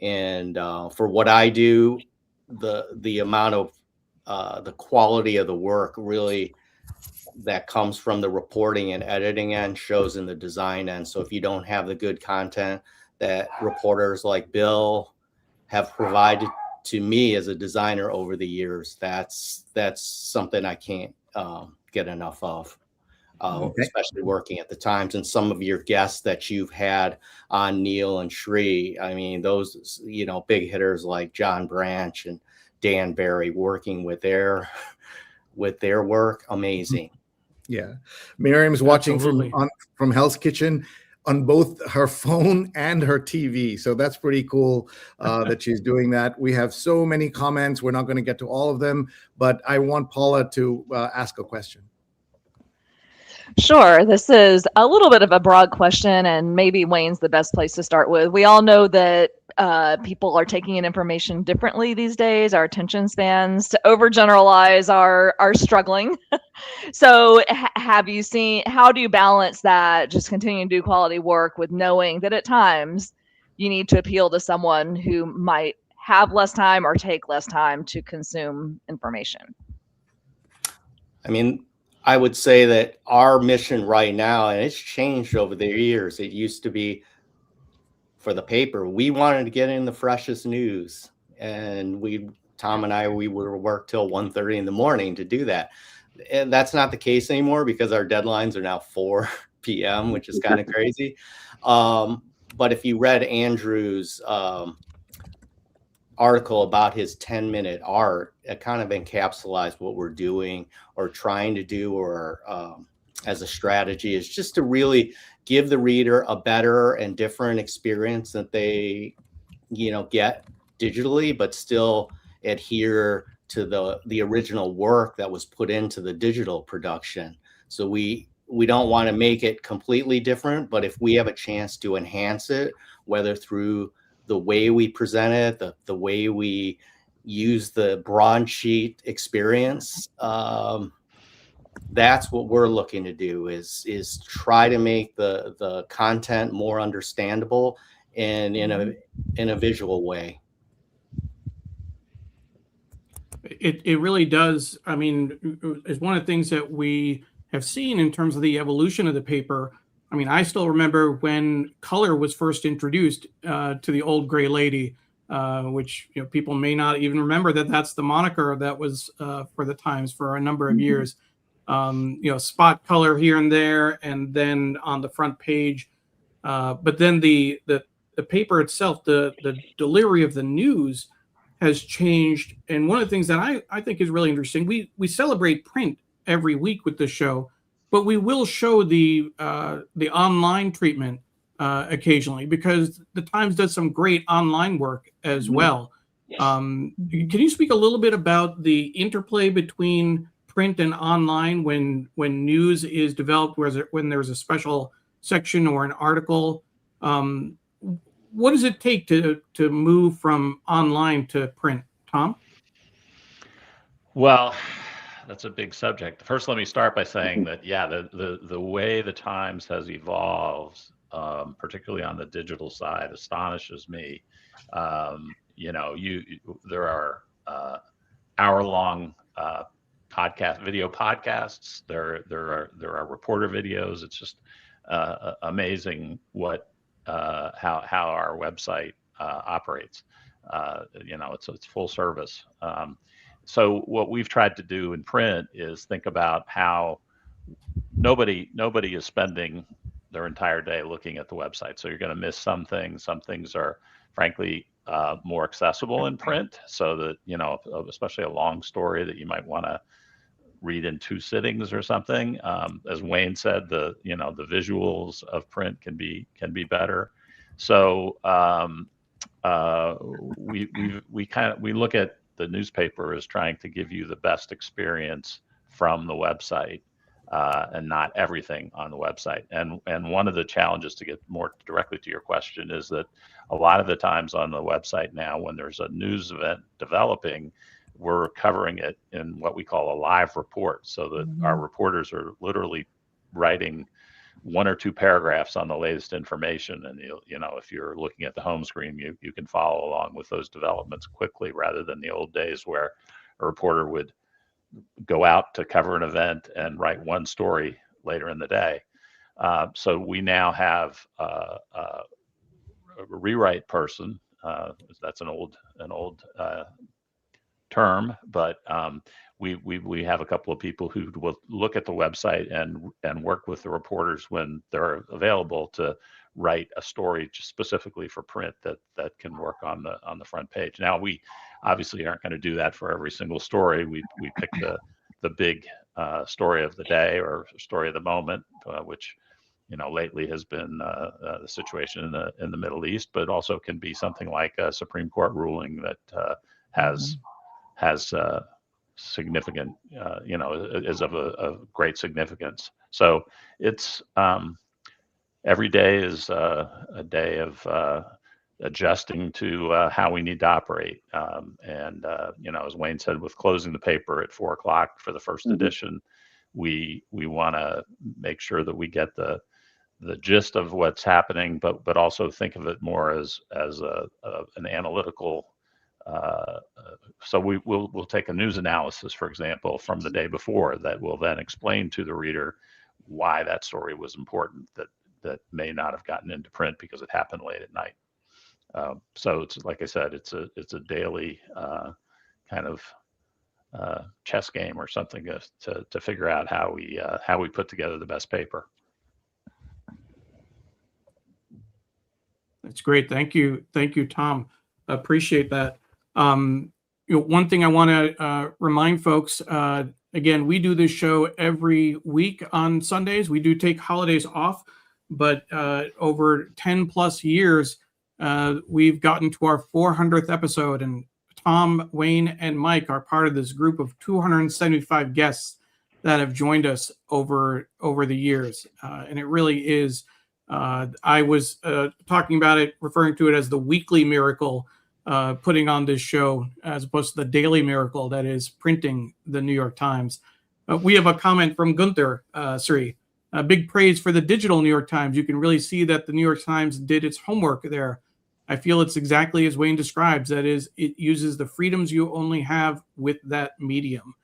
F: and for what I do, the amount of the quality of the work really that comes from the reporting and editing end shows in the design end. So if you don't have the good content that reporters like Bill have provided to me as a designer over the years, that's something I can't get enough of, especially working at the Times. And some of your guests that you've had on, Neil and Sree, I mean, those big hitters like John Branch and Dan Barry, working with their work, amazing.
B: Yeah, Miriam's watching from Hell's Kitchen on both her phone and her TV. So that's pretty cool that she's doing that. We have so many comments. We're not going to get to all of them, but I want Paula to ask a question.
C: Sure. This is a little bit of a broad question, and maybe Wayne's the best place to start with. We all know that people are taking in information differently these days. Our attention spans, to overgeneralize, are struggling. So have you seen, how do you balance that, just continuing to do quality work with knowing that at times you need to appeal to someone who might have less time or take less time to consume information?
F: I mean, I would say that our mission right now, and it's changed over the years. It used to be for the paper, we wanted to get in the freshest news, and Tom and I, we would work till 1:30 in the morning to do that. And that's not the case anymore, because our deadlines are now 4 p.m., which is kind of crazy. But if you read Andrew's article about his 10-minute art, it kind of encapsulates what we're doing or trying to do, or as a strategy, is just to really give the reader a better and different experience that they get digitally, but still adhere to the original work that was put into the digital production. So we don't want to make it completely different, but if we have a chance to enhance it, whether through the way we present it, the way we use the broadsheet experience, that's what we're looking to do, is try to make the content more understandable and in a visual way.
A: It really does. I mean, it's one of the things that we have seen in terms of the evolution of the paper. I mean, I still remember when color was first introduced to the Old Gray Lady, which people may not even remember that that's the moniker that was for the Times for a number of years. Spot color here and there, and then on the front page. But then the paper itself, the delivery of the news has changed. And one of the things that I think is really interesting, we celebrate print every week with this show, but we will show the online treatment occasionally, because the Times does some great online work as well. Can you speak a little bit about the interplay between print and online when news is developed, when there's a special section or an article? What does it take to move from online to print, Tom?
D: Well, that's a big subject. First, let me start by saying that, the way the Times has evolved, particularly on the digital side, astonishes me. There are hour-long video podcasts. There are reporter videos. It's just amazing how our website operates. It's full service. So what we've tried to do in print is think about how nobody is spending their entire day looking at the website. So you're going to miss some things. Some things are, frankly, more accessible in print, so that, especially a long story that you might want to read in 2 sittings or something. As Wayne said, the visuals of print can be better. So we look at the newspaper as trying to give you the best experience from the website, and not everything on the website. And one of the challenges, to get more directly to your question, is that a lot of the times on the website now, when there's a news event developing, we're covering it in what we call a live report, so that our reporters are literally writing 1 or 2 paragraphs on the latest information. And if you're looking at the home screen, you can follow along with those developments quickly, rather than the old days where a reporter would go out to cover an event and write 1 story later in the day. So we now have a rewrite person. That's an old term, but we have a couple of people who will look at the website and work with the reporters when they're available to write a story just specifically for print that can work on the front page. Now, we obviously aren't going to do that for every single story. We pick the big story of the day or story of the moment, which lately has been the situation in the Middle East, but also can be something like a Supreme Court ruling that has significant, is of a great significance. So it's every day is a day of adjusting to how we need to operate. And as Wayne said, with closing the paper at 4:00 for the first edition, we want to make sure that we get the gist of what's happening, but also think of it more as an analytical. So we'll take a news analysis, for example, from the day before, that will then explain to the reader why that story was important, that may not have gotten into print because it happened late at night. So it's, like I said, it's a daily kind of chess game or something to figure out how we put together the best paper.
A: That's great. Thank you, Tom. Appreciate that. One thing I want to remind folks, again, we do this show every week on Sundays. We do take holidays off, but over 10 plus years, we've gotten to our 400th episode, and Tom, Wayne, and Mike are part of this group of 275 guests that have joined us over the years. And it really is, I was talking about it, referring to it as the weekly miracle, putting on this show, as opposed to the daily miracle that is printing the New York Times. We have a comment from Gunther, Sree. Big praise for the digital New York Times. You can really see that the New York Times did its homework there. I feel it's exactly as Wayne describes. That is, it uses the freedoms you only have with that medium,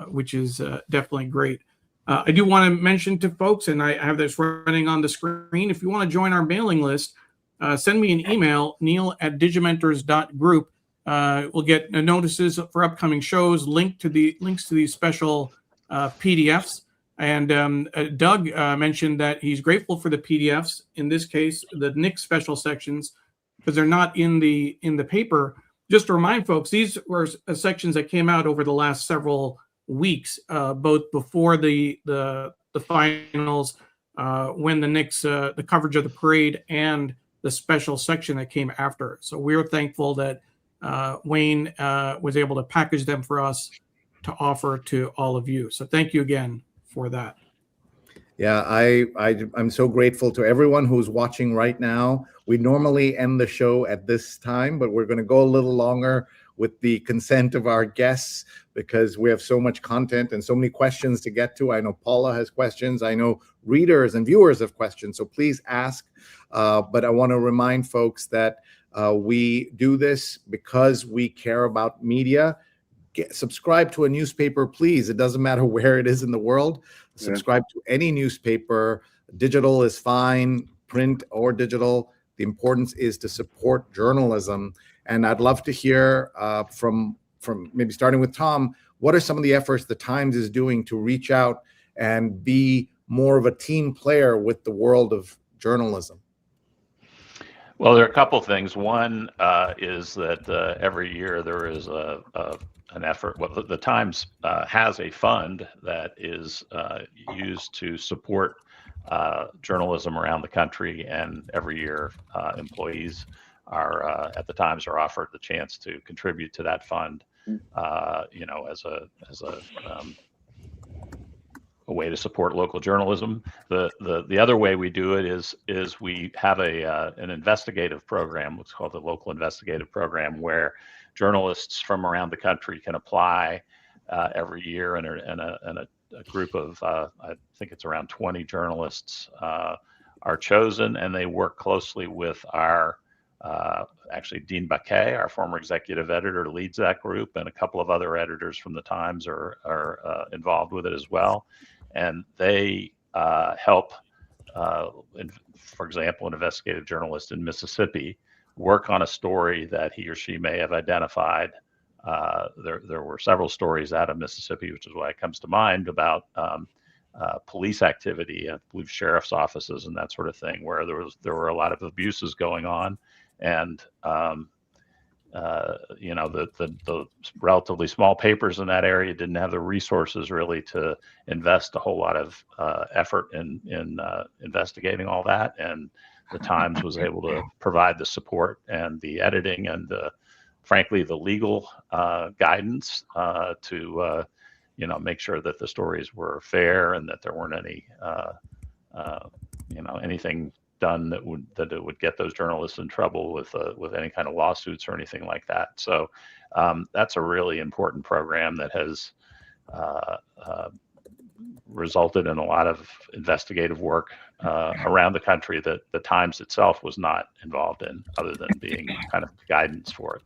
A: which is definitely great. I do want to mention to folks, and I have this running on the screen, if you want to join our mailing list, send me an email, neil@digimentors.group. We'll get notices for upcoming shows, links to these special PDFs. And Doug mentioned that he's grateful for the PDFs, in this case, the NIC special sections, because they're not in the paper. Just to remind folks, these were sections that came out over the last several weeks, both before the finals, when the Knicks, the coverage of the parade, and the special section that came after. So we're thankful that Wayne was able to package them for us to offer to all of you. So thank you again for that.
B: Yeah, I'm so grateful to everyone who's watching right now. We normally end the show at this time, but we're going to go a little longer with the consent of our guests, because we have so much content and so many questions to get to. I know Paula has questions. I know readers and viewers have questions, so please ask. But I want to remind folks that we do this because we care about media. Subscribe to a newspaper, please. It doesn't matter where it is in the world. Subscribe to any newspaper. Digital is fine, print or digital. The importance is to support journalism. And I'd love to hear from maybe starting with Tom, what are some of the efforts the Times is doing to reach out and be more of a team player with the world of journalism?
D: Well, there are a couple things. One is that every year there is an effort. Well, the Times has a fund that is used to support journalism around the country, and every year employees are at the Times are offered the chance to contribute to that fund, as a way to support local journalism. The other way we do it is we have an investigative program, what's called the Local Investigative Program, where journalists from around the country can apply every year, and a group of I think it's around 20 journalists are chosen, and they work closely with our actually Dean Baquet, our former executive editor, leads that group, and a couple of other editors from the Times are involved with it as well. And they help, for example, an investigative journalist in Mississippi work on a story that he or she may have identified. There were several stories out of Mississippi, which is why it comes to mind, about police activity at blue sheriff's offices and that sort of thing, where there were a lot of abuses going on, and the relatively small papers in that area didn't have the resources really to invest a whole lot of effort in investigating all that, and the Times was able to provide the support and the editing and frankly the legal guidance to make sure that the stories were fair and that there weren't any anything done that would get those journalists in trouble with any kind of lawsuits or anything like that. So that's a really important program that has resulted in a lot of investigative work around the country that the Times itself was not involved in, other than being kind of guidance for it.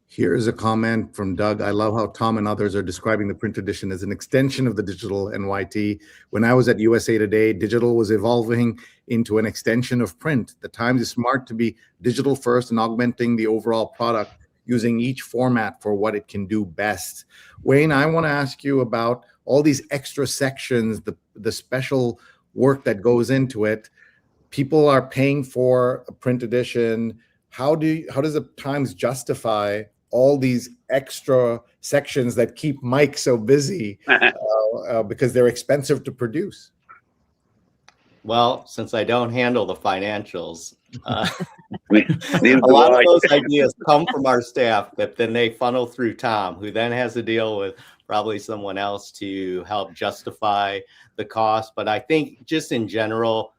B: Here's a comment from Doug. I love how Tom and others are describing the print edition as an extension of the digital NYT. When I was at USA Today, digital was evolving into an extension of print. The Times is smart to be digital first and augmenting the overall product, using each format for what it can do best. Wayne, I want to ask you about all these extra sections, the special work that goes into it. People are paying for a print edition. How does the Times justify all these extra sections that keep Mike so busy because they're expensive to produce?
F: Well, since I don't handle the financials, a
G: Neither do
F: lot
G: I.
F: of those ideas come from our staff, but then they funnel through Tom, who then has to deal with probably someone else to help justify the cost. But I think just in general,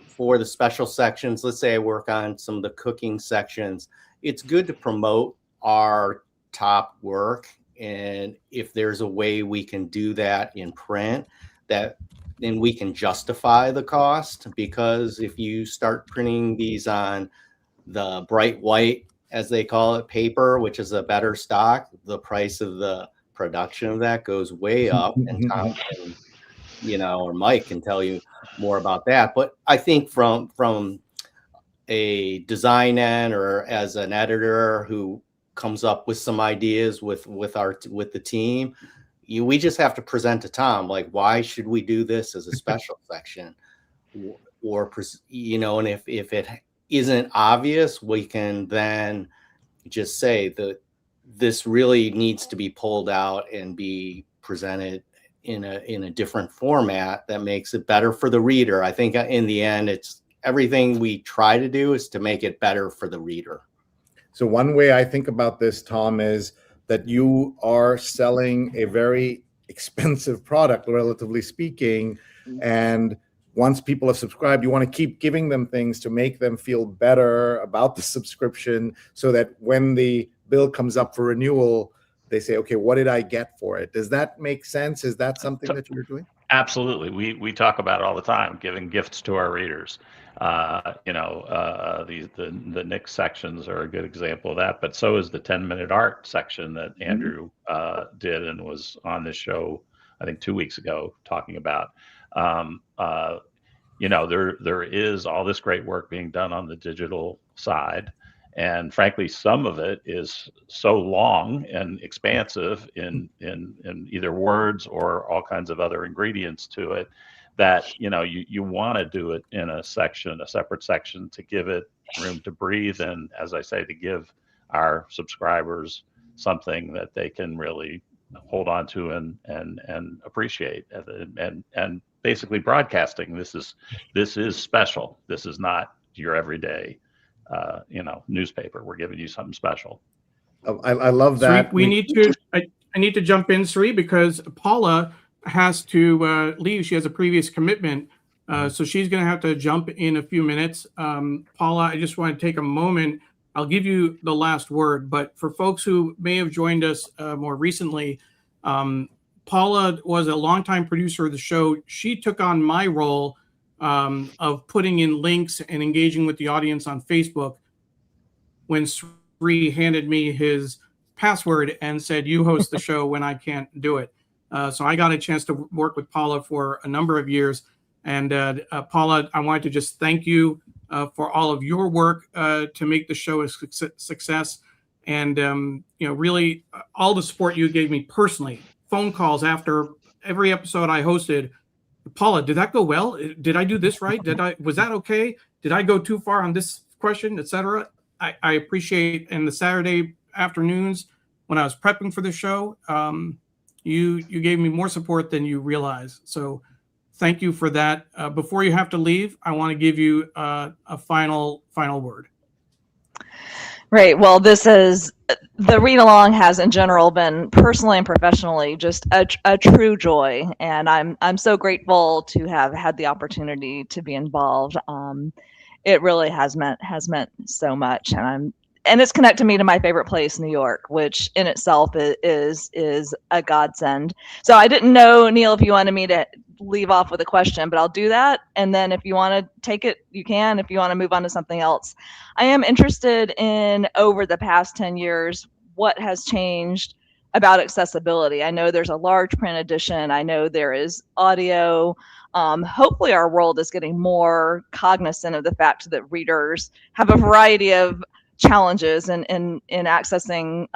F: for the special sections, let's say I work on some of the cooking sections, it's good to promote our top work. And if there's a way we can do that in print, then we can justify the cost, because if you start printing these on the bright white, as they call it, paper, which is a better stock, the price of the production of that goes way up. And Tom can or Mike can tell you more about that. But I think from a design end or as an editor who comes up with some ideas with the team, we just have to present to Tom, like, why should we do this as a special section? Or and if it isn't obvious, we can then just say that this really needs to be pulled out and be presented in a different format that makes it better for the reader. I think in the end, it's everything we try to do is to make it better for the reader.
B: So one way I think about this, Tom, is that you are selling a very expensive product, relatively speaking, and once people have subscribed, you want to keep giving them things to make them feel better about the subscription, so that when the bill comes up for renewal, they say, okay, what did I get for it? Does that make sense? Is that something that you're doing?
D: Absolutely. We talk about it all the time, giving gifts to our readers. The Nick sections are a good example of that, but so is the 10-minute art section that Andrew did and was on this show, I think 2 weeks ago, talking about. There is all this great work being done on the digital side. And frankly, some of it is so long and expansive in either words or all kinds of other ingredients to it that, you want to do it in a separate section to give it room to breathe. And as I say, to give our subscribers something that they can really hold on to and appreciate. And basically broadcasting, this is special. This is not your everyday newspaper. We're giving you something special.
B: I love that.
A: Sree, I need to jump in, Sree, because Paula has to leave. She has a previous commitment, so she's going to have to jump in a few minutes. Paula, I just want to take a moment. I'll give you the last word, but for folks who may have joined us more recently, Paula was a longtime producer of the show. She took on my role of putting in links and engaging with the audience on Facebook when Sree handed me his password and said, you host the show when I can't do it. So I got a chance to work with Paula for a number of years. And Paula, I wanted to just thank you for all of your work to make the show a success. And, really all the support you gave me personally, phone calls after every episode I hosted. Paula, did that go well? Did I do this right? Was that okay? Did I go too far on this question, etc.? I appreciate, in the Saturday afternoons when I was prepping for the show, you gave me more support than you realize. So thank you for that. Before you have to leave, I want to give you a final word.
C: Right. Well, the read along has in general been personally and professionally just a true joy, and I'm so grateful to have had the opportunity to be involved. It really has meant so much, and it's connected me to my favorite place, New York, which in itself is a godsend. So I didn't know, Neil, if you wanted me to leave off with a question, but I'll do that. And then if you want to take it, you can. If you want to move on to something else, I am interested in, over the past 10 years, what has changed about accessibility. I know there's a large print edition. I know there is audio. Hopefully our world is getting more cognizant of the fact that readers have a variety of challenges in accessing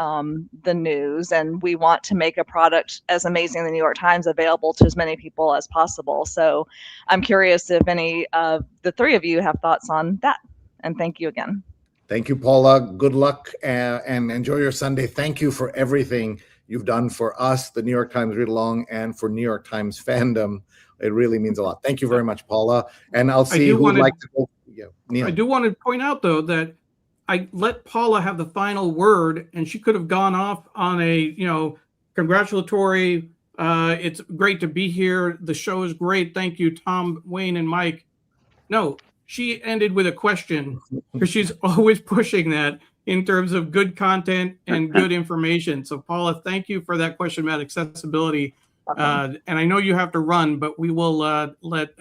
C: the news, and we want to make a product as amazing as the New York Times available to as many people as possible. So I'm curious if any of the three of you have thoughts on that. And thank you again.
B: Thank you, Paula. Good luck and enjoy your Sunday. Thank you for everything you've done for us, the New York Times Read Along, and for New York Times fandom. It really means a lot. Thank you very much, Paula. And I'll see who would like to go. Yeah, Neil.
A: I do want to point out, though, that I let Paula have the final word, and she could have gone off on a, congratulatory, it's great to be here. The show is great. Thank you, Tom, Wayne, and Mike. No, she ended with a question, because she's always pushing that in terms of good content and good information. So Paula, thank you for that question about accessibility. And I know you have to run, but we will let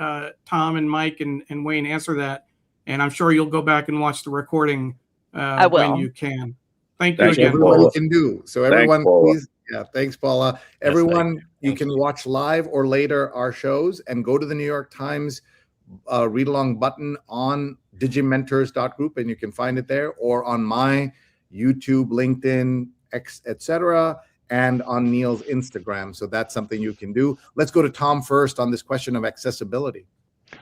A: Tom and Mike and Wayne answer that. And I'm sure you'll go back and watch the recording when you can. Thank you again.
B: Everybody can do. So everyone, please, Yeah, thanks, Paula. Everyone, you can watch live or later our shows and go to the New York Times read along button on digimentors.group, and you can find it there, or on my YouTube, LinkedIn, etc., and on Neil's Instagram. So that's something you can do. Let's go to Tom first on this question of accessibility.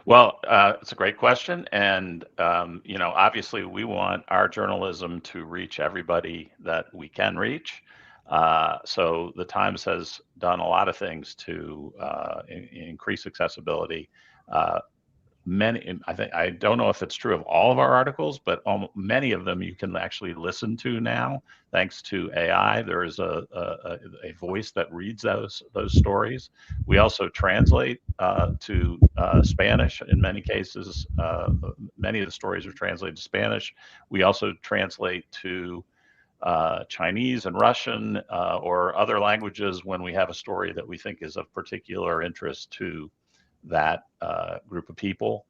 D: Well, it's a great question. And, obviously we want our journalism to reach everybody that we can reach. So the Times has done a lot of things to increase accessibility. I don't know if it's true of all of our articles, but many of them you can actually listen to now, thanks to AI. There is a voice that reads those stories. We also translate to Spanish in many cases. Many of the stories are translated to Spanish. We also translate to Chinese and Russian or other languages when we have a story that we think is of particular interest to that group of people.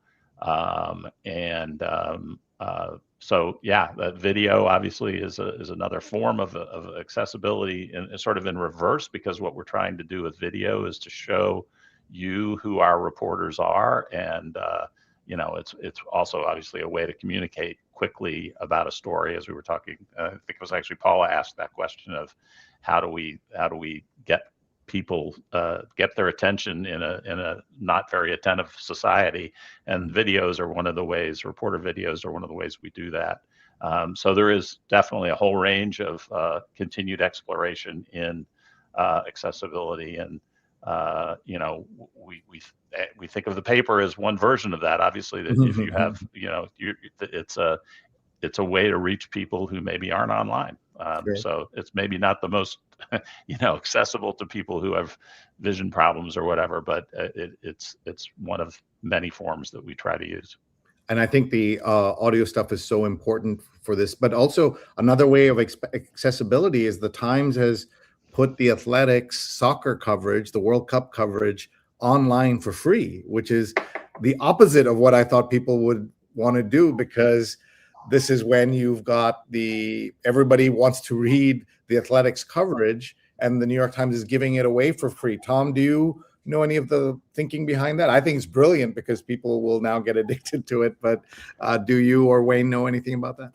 D: So yeah, that video obviously is another form of accessibility, and sort of in reverse, because what we're trying to do with video is to show you who our reporters are, and it's also obviously a way to communicate quickly about a story. As we were talking, I think it was actually Paula asked that question of how do we get people get their attention in a not very attentive society, and videos are one of the ways. Reporter videos are one of the ways we do that. So there is definitely a whole range of continued exploration in accessibility, and we think of the paper as one version of that. Obviously, that if you have it's a way to reach people who maybe aren't online. So it's maybe not the most, accessible to people who have vision problems or whatever, but it's one of many forms that we try to use.
B: And I think the audio stuff is so important for this. But also another way of accessibility is the Times has put the athletics soccer coverage, the World Cup coverage, online for free, which is the opposite of what I thought people would want to do, because this is when you've got everybody wants to read the athletics coverage, and the New York Times is giving it away for free. Tom, do you know any of the thinking behind that? I think it's brilliant because people will now get addicted to it. But do you or Wayne know anything about that?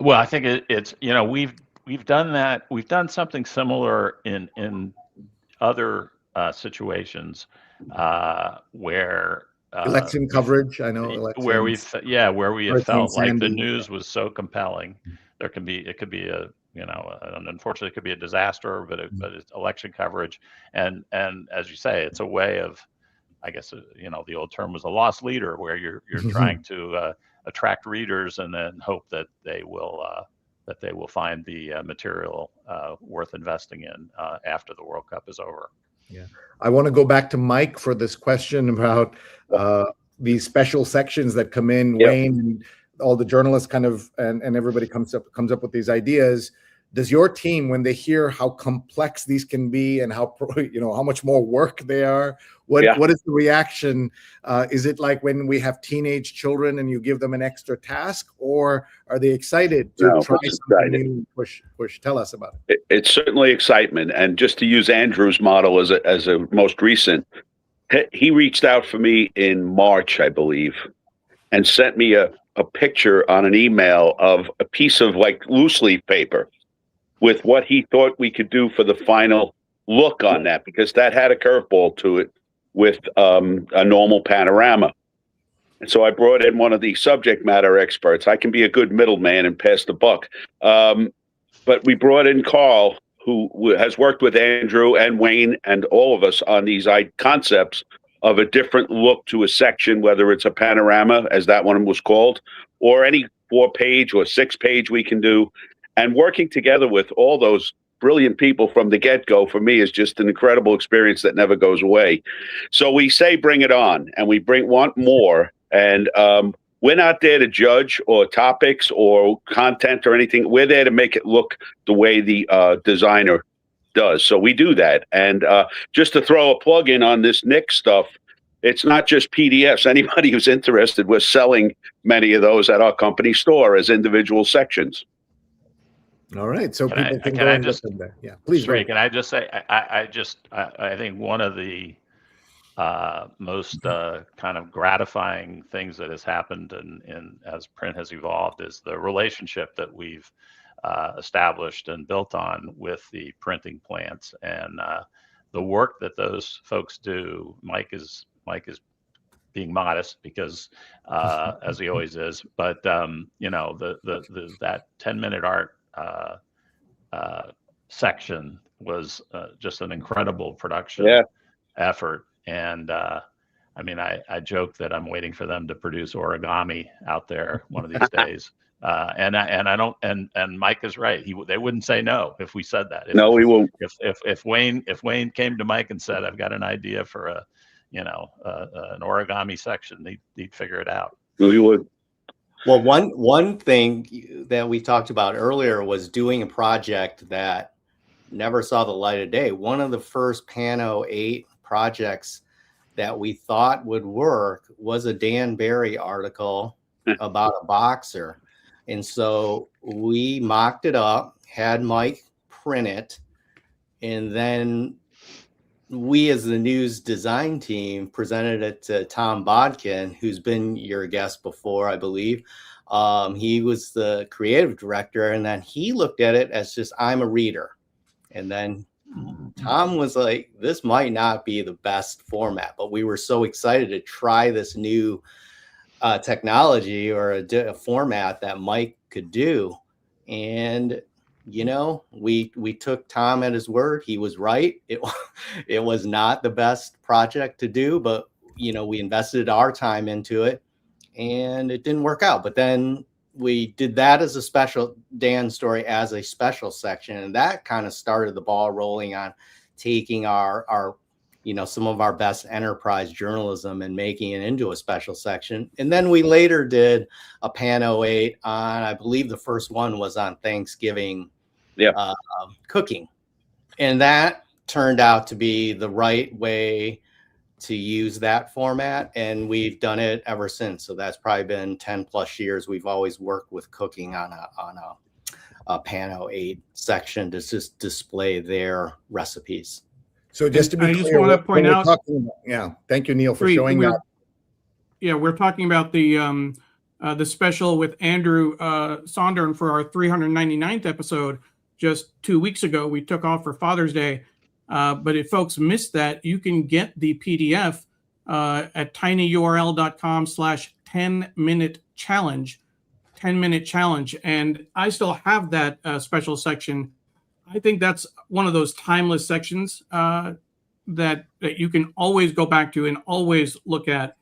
D: Well, I think it's we've done that. We've done something similar in other situations where.
B: Election coverage, I know.
D: Where we have felt like the news was so compelling. It could be unfortunately it could be a disaster, but it's election coverage, and as you say, it's a way of, I guess, the old term was a lost leader, where you're trying to attract readers and then hope that they will find the material worth investing in after the World Cup is over.
B: Yeah, I want to go back to Mike for this question about these special sections that come in. Yep. Wayne and all the journalists and everybody comes up with these ideas. Does your team, when they hear how complex these can be and how much more work they are, what is the reaction? Is it like when we have teenage children and you give them an extra task, or are they excited to try something new? Push. Tell us about it.
G: It's certainly excitement, and just to use Andrew's model as a most recent, he reached out for me in March, I believe, and sent me a picture on an email of a piece of loose leaf paper with what he thought we could do for the final look on that, because that had a curveball to it with a normal panorama. And so I brought in one of the subject matter experts. I can be a good middleman and pass the buck. But we brought in Carl, who has worked with Andrew and Wayne and all of us on these concepts of a different look to a section, whether it's a panorama, as that one was called, or any 4-page or 6-page we can do. And working together with all those brilliant people from the get-go, for me, is just an incredible experience that never goes away. So we say, bring it on, and we want more. And we're not there to judge or topics or content or anything. We're there to make it look the way the designer does. So we do that. And just to throw a plug in on this Nick stuff, it's not just PDFs. Anybody who's interested, we're selling many of those at our company store as individual sections.
B: All right, so
D: Can
B: people
D: I-
B: can
D: can
B: go
D: I
B: and
D: just-
B: look them there. Yeah, please.
D: Sree,
B: Go.
D: can I just say, I think one of the most kind of gratifying things that has happened in as print has evolved is the relationship that we've established and built on with the printing plants, and the work that those folks do. Mike is being modest because as he always is, but you know, the that 10-minute art section was just an incredible production effort. And I mean, I joke that I'm waiting for them to produce origami out there one of these days. And I don't, and Mike is right. They wouldn't say no if we said that.
G: No, we won't.
D: If Wayne came to Mike and said, I've got an idea for an origami section, he'd figure it out.
G: We would.
F: Well, one thing that we talked about earlier was doing a project that never saw the light of day. One of the first Pano 8 projects that we thought would work was a Dan Barry article about a boxer. And so we mocked it up, had Mike print it, and then we as the news design team presented it to Tom Bodkin, who's been your guest before, I believe. He was the creative director, and then he looked at it as just, I'm a reader. And then Tom was like, this might not be the best format, but we were so excited to try this new technology or a format that Mike could do. And you know, we took Tom at his word. He was right. It was not the best project to do, but you know, we invested our time into it and it didn't work out. But then we did that as a special Dan story as a special section. And that kind of started the ball rolling on taking our you know, some of our best enterprise journalism and making it into a special section. And then we later did a Pano 8 on, I believe the first one was on Thanksgiving cooking. And that turned out to be the right way to use that format. And we've done it ever since. So that's probably been 10 plus years. We've always worked with cooking on a Pano 8 section to just display their recipes.
B: So just to be
A: I
B: clear,
A: just want to point out.
B: Thank you, Neil, for showing that.
A: Yeah, we're talking about the special with Andrew Sondern for our 399th episode just 2 weeks ago. We took off for Father's Day, but if folks missed that, you can get the PDF at tinyurl.com/10-minute challenge, 10-minute challenge, and I still have that special section. I think that's one of those timeless sections that you can always go back to and always look at.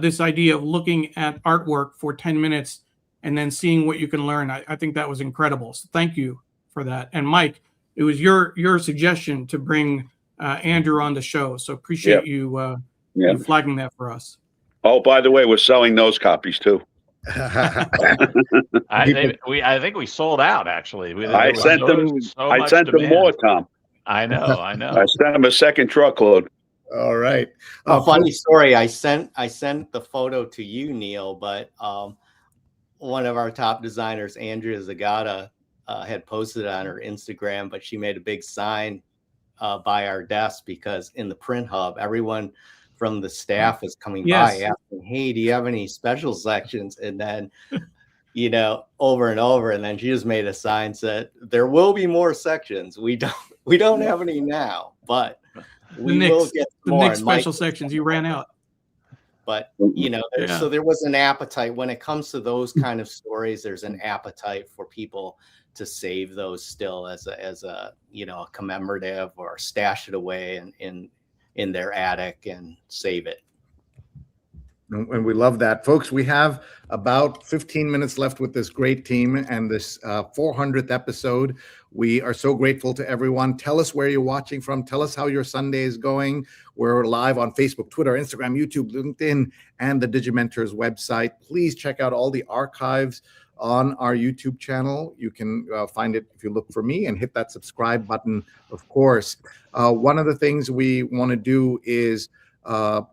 A: This idea of looking at artwork for 10 minutes and then seeing what you can learn. I think that was incredible. So thank you for that. And Mike, it was your suggestion to bring Andrew on the show. So appreciate you flagging that for us.
G: Oh, by the way, we're selling those copies too.
D: I think we sold out actually.
G: I sent them more, Tom.
D: I know.
G: I sent them a second truckload.
B: All right.
F: A funny story. I sent the photo to you, Neil, but one of our top designers, Andrea Zagata, had posted it on her Instagram, but she made a big sign by our desk because in the print hub, everyone from the staff was coming by asking, hey, do you have any special sections? And then, you know, over and over. And then she just made a sign said, there will be more sections. We don't have any now, but we will get more.
A: The next special sections, you ran out.
F: But, you know, so there was an appetite when it comes to those kind of stories. There's an appetite for people to save those still as a you know, a commemorative or stash it away in their attic and save it.
B: And we love that. Folks, we have about 15 minutes left with this great team and this 400th episode. We are so grateful to everyone. Tell us where you're watching from. Tell us how your Sunday is going. We're live on Facebook, Twitter, Instagram, YouTube, LinkedIn, and the Digimentors website. Please check out all the archives on our YouTube channel. You can find it if you look for me and hit that subscribe button, of course. One of the things we want to do is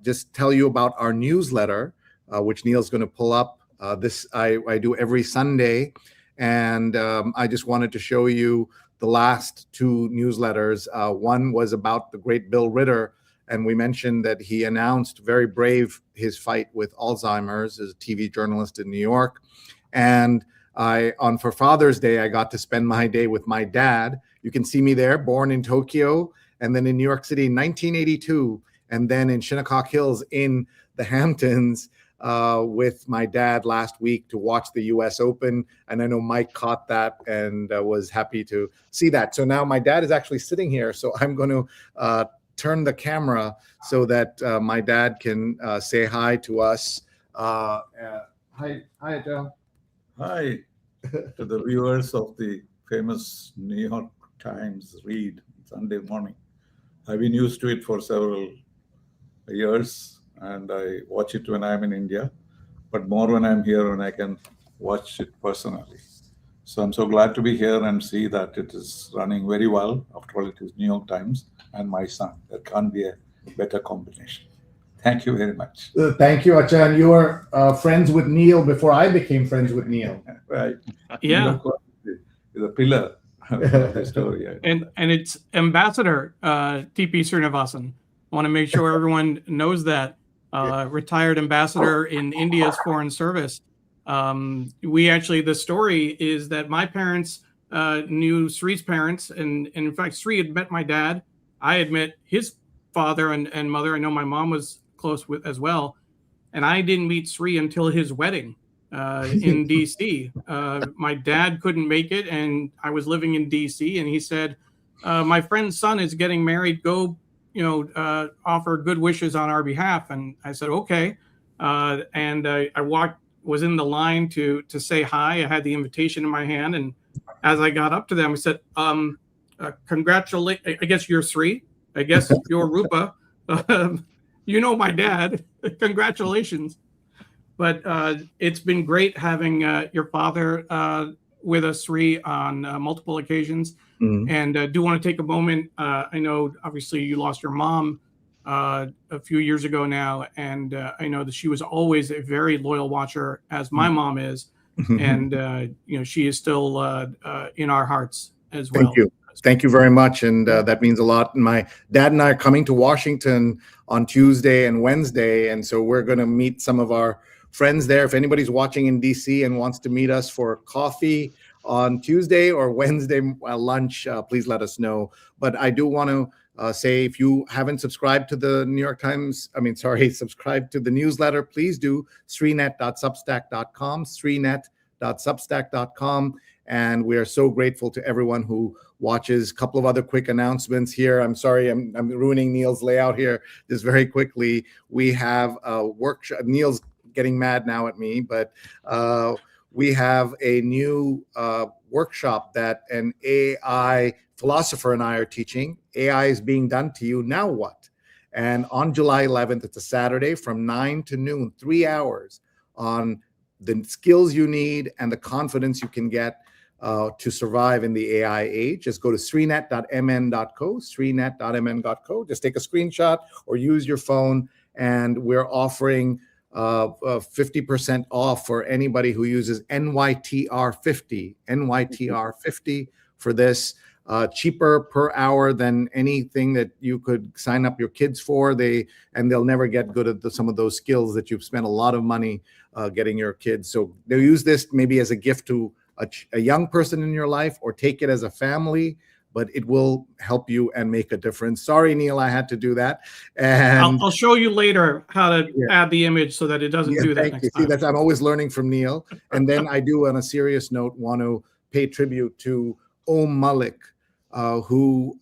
B: just tell you about our newsletter, which Neil's going to pull up. This I do every Sunday. And I just wanted to show you the last two newsletters. One was about the great Bill Ritter, and we mentioned that he announced, very brave, his fight with Alzheimer's as a TV journalist in New York. And for Father's Day, I got to spend my day with my dad. You can see me there, born in Tokyo, and then in New York City in 1982, and then in Shinnecock Hills in the Hamptons with my dad last week to watch the US Open. And I know Mike caught that and was happy to see that. So now my dad is actually sitting here. So I'm going to turn the camera so that my dad can say hi to us. Hi, Joe.
H: Hi to the viewers of the famous New York Times read Sunday morning. I've been used to it for several years, and I watch it when I'm in India, but more when I'm here when I can watch it personally. So I'm so glad to be here and see that it is running very well. After all, it is New York Times and my son. There can't be a better combination. Thank you very much.
B: Thank you, Achan. You were friends with Neil before I became friends with Neil.
H: Right.
A: Yeah.
H: Is a pillar of the story.
A: And it's Ambassador TP Sreenivasan. I want to make sure everyone knows that. Retired ambassador in India's foreign service. The story is that my parents knew Sree's parents, and in fact, Sree had met my dad. I had met his father and mother. I know my mom was close with as well. And I didn't meet Sree until his wedding in DC. My dad couldn't make it, and I was living in DC, and he said, my friend's son is getting married. Go, offer good wishes on our behalf. And I said, okay. And I was in the line to say hi. I had the invitation in my hand. And as I got up to them, I said, congratulations. I guess you're Sree. I guess you're Rupa. My dad. Congratulations. But it's been great having your father with us, Sree, on multiple occasions. Mm-hmm. And do want to take a moment. I know, obviously, you lost your mom a few years ago now, and I know that she was always a very loyal watcher, as my mom is, and she is still in our hearts as well.
B: Thank you. Thank you very much, and that means a lot. And my dad and I are coming to Washington on Tuesday and Wednesday, and so we're going to meet some of our friends there. If anybody's watching in DC and wants to meet us for coffee on Tuesday or Wednesday lunch, please let us know. But I do want to say, if you haven't subscribed to the New York Times, subscribe to the newsletter, please do. sreenet.substack.com, sreenet.substack.com. And we are so grateful to everyone who watches. A couple of other quick announcements here. I'm sorry, I'm ruining Neil's layout here just very quickly. We have a workshop. Neil's getting mad now at me, but we have a new workshop that an AI philosopher and I are teaching. AI is being done to you, now what? And on July 11th, it's a Saturday from 9 to noon, 3 hours on the skills you need and the confidence you can get to survive in the AI age. Just go to sreenet.mn.co, sreenet.mn.co. Just take a screenshot or use your phone, and we're offering 50% off for anybody who uses NYTR50 for this. Cheaper per hour than anything that you could sign up your kids for. They'll never get good at some of those skills that you've spent a lot of money getting your kids. So they'll use this maybe as a gift to a young person in your life, or take it as a family, but it will help you and make a difference. Sorry, Neil, I had to do that. And
A: I'll show you later how to add the image so that it doesn't do that next time.
B: See, I'm always learning from Neil. And then I do, on a serious note, want to pay tribute to Om Malik, who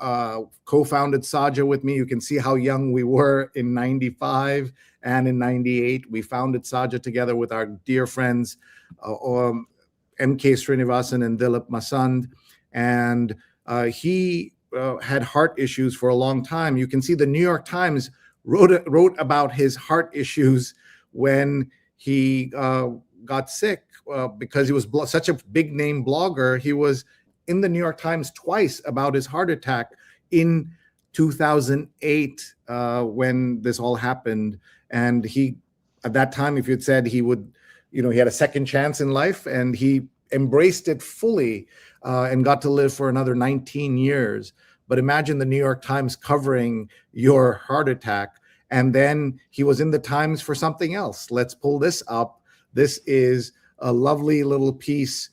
B: co-founded Saja with me. You can see how young we were in 95 and in 98. We founded Saja together with our dear friends, MK Sreenivasan and Dilip Masand. And he had heart issues for a long time. You can see the New York Times wrote about his heart issues when he got sick because he was such a big name blogger. He was in the New York Times twice about his heart attack in 2008 when this all happened. And he, at that time, if you'd said he would, he had a second chance in life, and he embraced it fully and got to live for another 19 years. But imagine the New York Times covering your heart attack. And then he was in the Times for something else. Let's pull this up. This is a lovely little piece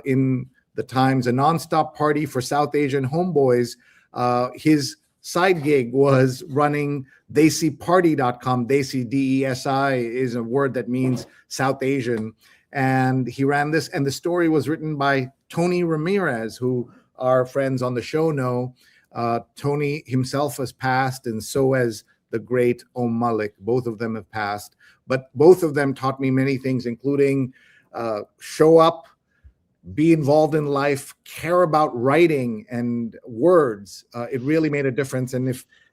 B: in the Times, a nonstop party for South Asian homeboys. His side gig was running desiparty.com. Desi, D-E-S-I, is a word that means South Asian. And he ran this, and the story was written by Tony Ramirez, who our friends on the show know. Tony himself has passed, and so has the great Om Malik. Both of them have passed, but both of them taught me many things, including show up, be involved in life, care about writing and words. It really made a difference. And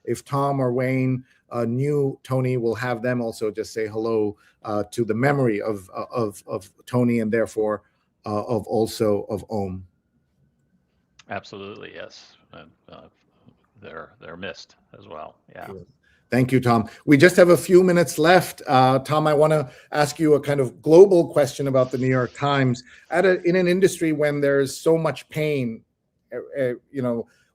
B: if Tom or Wayne knew Tony, will have them also just say hello to the memory of Tony, and therefore of Om.
D: Absolutely, yes. They're missed as well. Yeah.
B: Thank you, Tom. We just have a few minutes left. Tom, I want to ask you a kind of global question about the New York Times. In an industry when there's so much pain,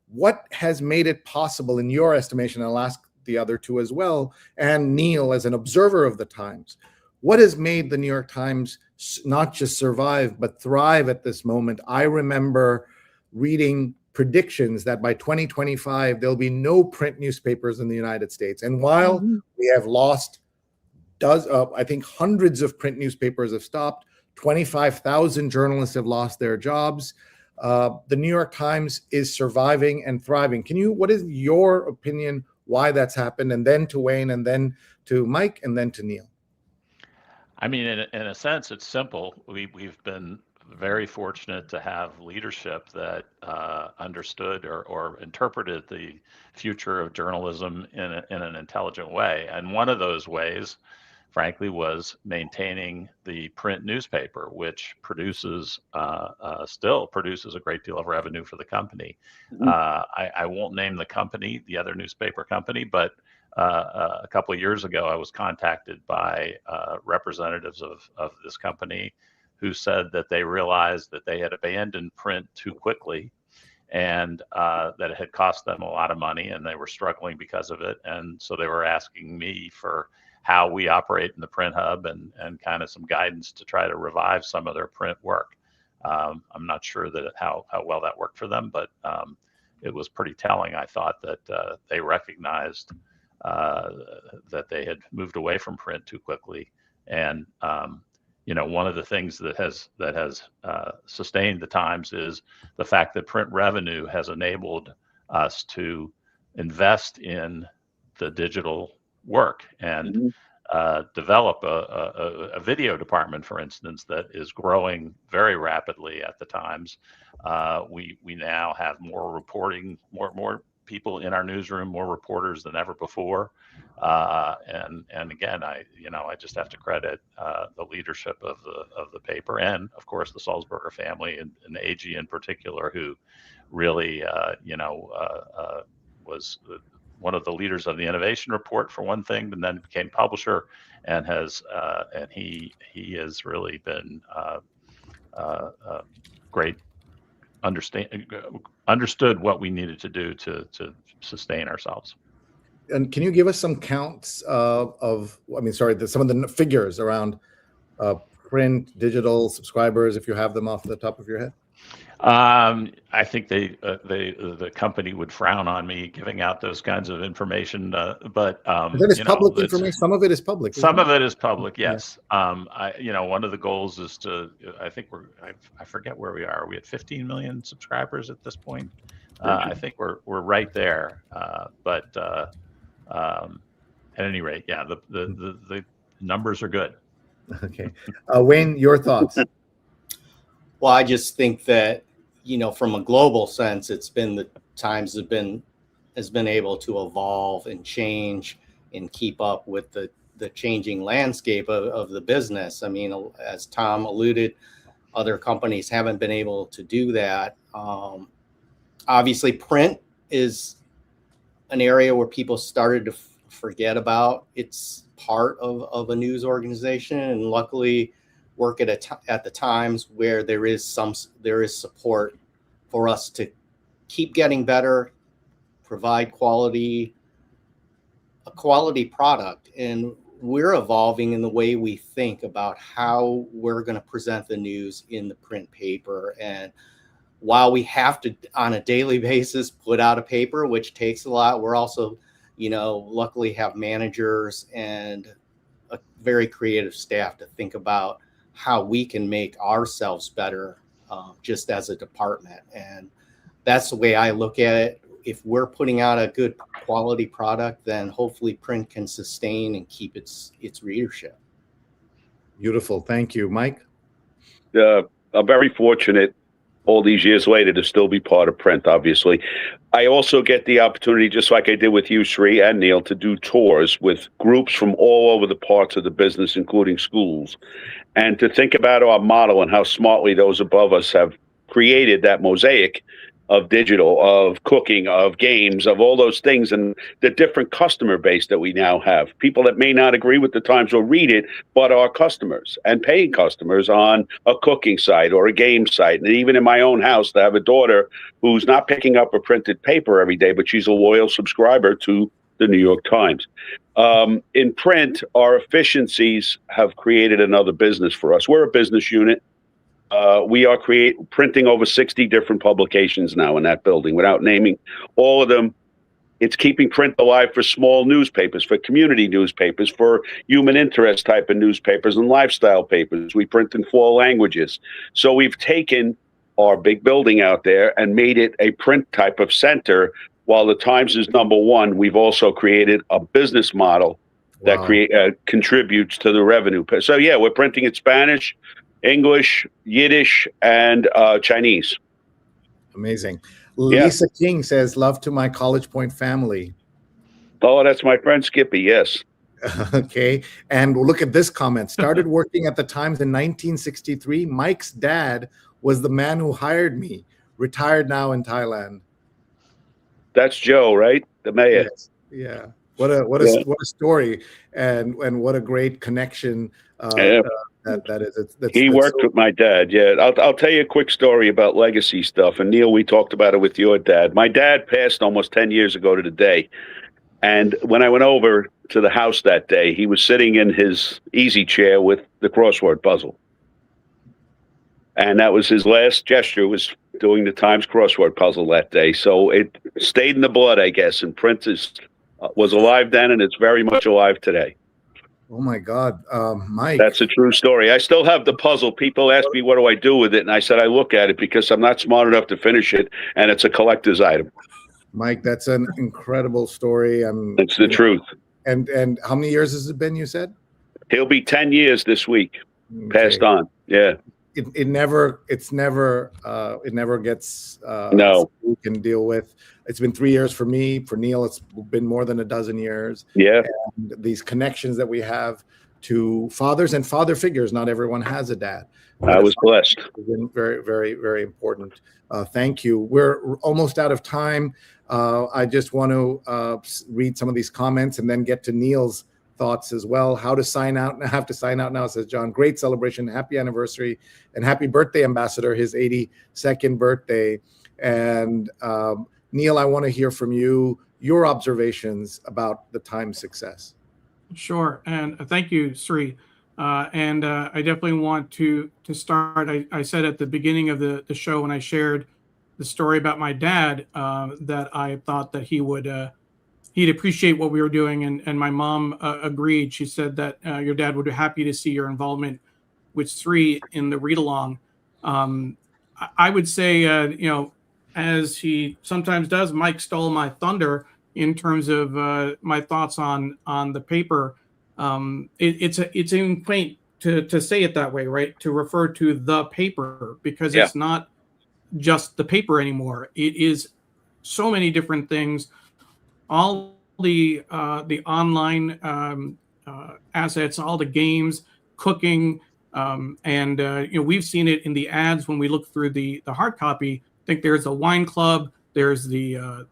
B: what has made it possible, in your estimation? I'll ask the other two as well, and Neil, as an observer of the Times, what has made the New York Times not just survive, but thrive at this moment? I remember reading predictions that by 2025, there'll be no print newspapers in the United States. And while we have lost I think hundreds of print newspapers have stopped, 25,000 journalists have lost their jobs, the New York Times is surviving and thriving. What is your opinion why that's happened? And then to Wayne, and then to Mike, and then to Neil.
D: I mean, in a sense, it's simple. We've been very fortunate to have leadership that understood or interpreted the future of journalism in an intelligent way. And one of those ways, frankly, was maintaining the print newspaper, which still produces a great deal of revenue for the company. I won't name the company, the other newspaper company, but a couple of years ago, I was contacted by representatives of this company who said that they realized that they had abandoned print too quickly, and that it had cost them a lot of money, and they were struggling because of it. And so they were asking me for how we operate in the print hub and kind of some guidance to try to revive some of their print work. I'm not sure that how well that worked for them, but it was pretty telling. I thought that they recognized that they had moved away from print too quickly. And one of the things that has sustained the Times is the fact that print revenue has enabled us to invest in the digital work and develop a video department, for instance, that is growing very rapidly at the Times. We now have more reporting, more people in our newsroom, more reporters than ever before. And again, I just have to credit the leadership of the paper, and of course the Sulzberger family and the AG in particular, who really was one of the leaders of the innovation report for one thing, and then became publisher, and he has really been great. Understood what we needed to do to sustain ourselves.
B: And can you give us some counts some of the figures around print, digital subscribers, if you have them off the top of your head?
D: I think the company would frown on me giving out those kinds of information, but
B: that is public information. Some of it is public.
D: Some of it is public, yes. Yeah. One of the goals is to. I think I forget where we are. Are we at 15 million subscribers at this point? I think we're right there. But at any rate, yeah, the numbers are good.
B: Okay, Wayne, your thoughts?
F: Well, I just think that, from a global sense, it's been the Times has been able to evolve and change and keep up with the changing landscape of the business. I mean, as Tom alluded, other companies haven't been able to do that. Obviously, print is an area where people started to forget about. It's part of a news organization, and luckily, work at the times where there is support for us to keep getting better, provide a quality product. And we're evolving in the way we think about how we're going to present the news in the print paper. And while we have to, on a daily basis, put out a paper, which takes a lot, we're also, luckily have managers and a very creative staff to think about how we can make ourselves better just as a department. And that's the way I look at it. If we're putting out a good quality product, then hopefully print can sustain and keep its readership.
B: Beautiful. Thank you. Mike?
G: I'm very fortunate all these years later to still be part of print, obviously. I also get the opportunity, just like I did with you, Sree and Neil, to do tours with groups from all over the parts of the business, including schools, and to think about our model and how smartly those above us have created that mosaic of digital, of cooking, of games, of all those things, and the different customer base that we now have. People that may not agree with the Times or read it, but are customers and paying customers on a cooking site or a game site. And even in my own house, I have a daughter who's not picking up a printed paper every day, but she's a loyal subscriber to the New York Times. In print, our efficiencies have created another business for us. We're a business unit. We are printing over 60 different publications now in that building. Without naming all of them, it's keeping print alive for small newspapers, for community newspapers, for human interest type of newspapers and lifestyle papers. We print in 4 languages. So we've taken our big building out there and made it a print type of center. While the Times is number one, we've also created a business model that contributes to the revenue. So yeah, we're printing in Spanish, English, Yiddish, and Chinese.
B: Amazing. Lisa King says, love to my College Point family.
G: Oh, that's my friend Skippy, yes.
B: Okay. And look at this comment. Started working at the Times in 1963. Mike's dad was the man who hired me. Retired now in Thailand.
G: That's Joe, right? The mayor.
B: Yes. Yeah. What a story, and what a great connection. That is.
G: He worked with my dad. Yeah, I'll tell you a quick story about legacy stuff. And Neil, we talked about it with your dad. My dad passed almost 10 years ago to the day. And when I went over to the house that day, he was sitting in his easy chair with the crossword puzzle. And that was his last gesture, was doing the Times crossword puzzle that day. So it stayed in the blood, I guess. And print was alive then, and it's very much alive today.
B: Oh my God, Mike.
G: That's a true story. I still have the puzzle. People ask me, what do I do with it? And I said, I look at it because I'm not smart enough to finish it. And it's a collector's item.
B: Mike, that's an incredible story.
G: It's the truth.
B: And how many years has it been, you said?
G: He'll be 10 years this week. Okay. Passed on. Yeah.
B: It never gets
G: no.
B: We can deal with. It's been 3 years for me. For Neil, it's been more than a dozen years.
G: Yeah.
B: And these connections that we have to fathers and father figures. Not everyone has a dad.
G: I was blessed.
B: It's been very, very, very important. Thank you. We're almost out of time. I just want to read some of these comments and then get to Neil's thoughts as well. How to sign out? I have to sign out now, says John. Great celebration. Happy anniversary and happy birthday, Ambassador. His 82nd birthday. And Neil, I want to hear from you, your observations about the Times success.
A: Sure. And thank you, Sree. And I definitely want to start. I said at the beginning of the show when I shared the story about my dad that I thought that he'd appreciate what we were doing. And my mom agreed. She said that your dad would be happy to see your involvement with Sree in the read-along. I would say, as he sometimes does, Mike stole my thunder in terms of my thoughts on the paper. It's even quaint to say it that way, right? To refer to the paper, because it's not just the paper anymore. It is so many different things. All the online assets, all the games, cooking, and we've seen it in the ads when we look through the hard copy. I think there's a wine club. There's the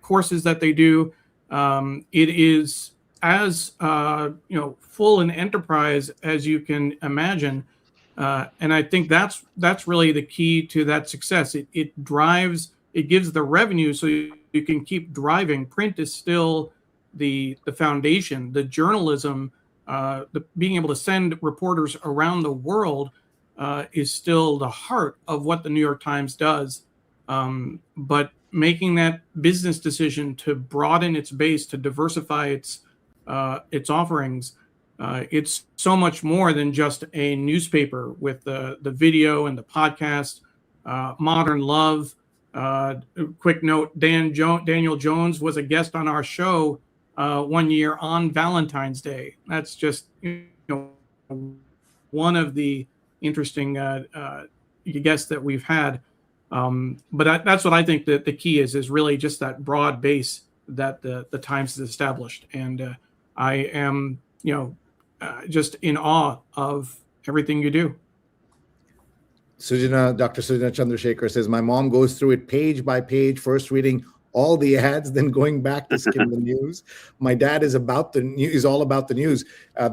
A: courses that they do. It is as full an enterprise as you can imagine. And I think that's really the key to that success. It drives, it gives the revenue so you can keep driving. Print is still the foundation, the journalism, being able to send reporters around the world is still the heart of what the New York Times does. But making that business decision to broaden its base, to diversify its offerings, it's so much more than just a newspaper with the video and the podcast. Modern Love. Quick note: Daniel Jones was a guest on our show one year on Valentine's Day. That's just one of the interesting guests that we've had. But that's what I think that the key is really just that broad base that the Times has established. And I am, just in awe of everything you do.
B: Dr. Sujana Chandrasekhar says, my mom goes through it page by page, first reading all the ads, then going back to skim the news. My dad is all about the news.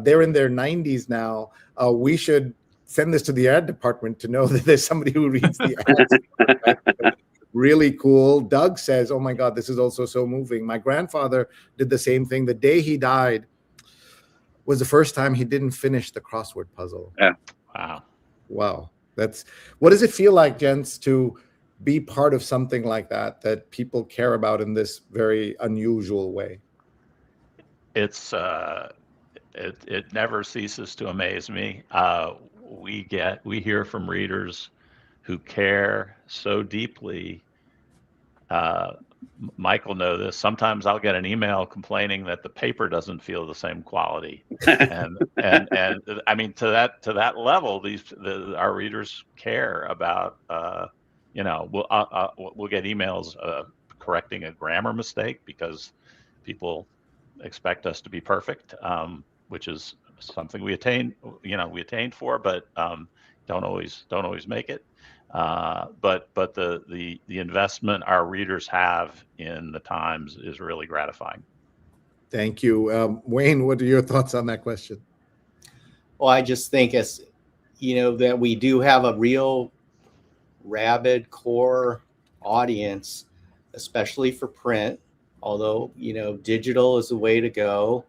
B: They're in their 90s now. We should send this to the ad department to know that there's somebody who reads the ads. Really cool. Doug says, oh my God, this is also so moving. My grandfather did the same thing. The day he died was the first time he didn't finish the crossword puzzle.
G: Yeah.
B: Wow. What does it feel like, gents, to be part of something like that people care about in this very unusual way?
D: It's it never ceases to amaze me. We hear from readers who care so deeply. Mike will know this. Sometimes I'll get an email complaining that the paper doesn't feel the same quality, and I mean to that level, our readers care about. We'll get emails correcting a grammar mistake because people expect us to be perfect, which is something we attained for, but don't always make it. But the investment our readers have in the Times is really gratifying.
B: Thank you. Wayne, what are your thoughts on that question?
F: Well, I just think that we do have a real rabid core audience, especially for print, although, digital is the way to go,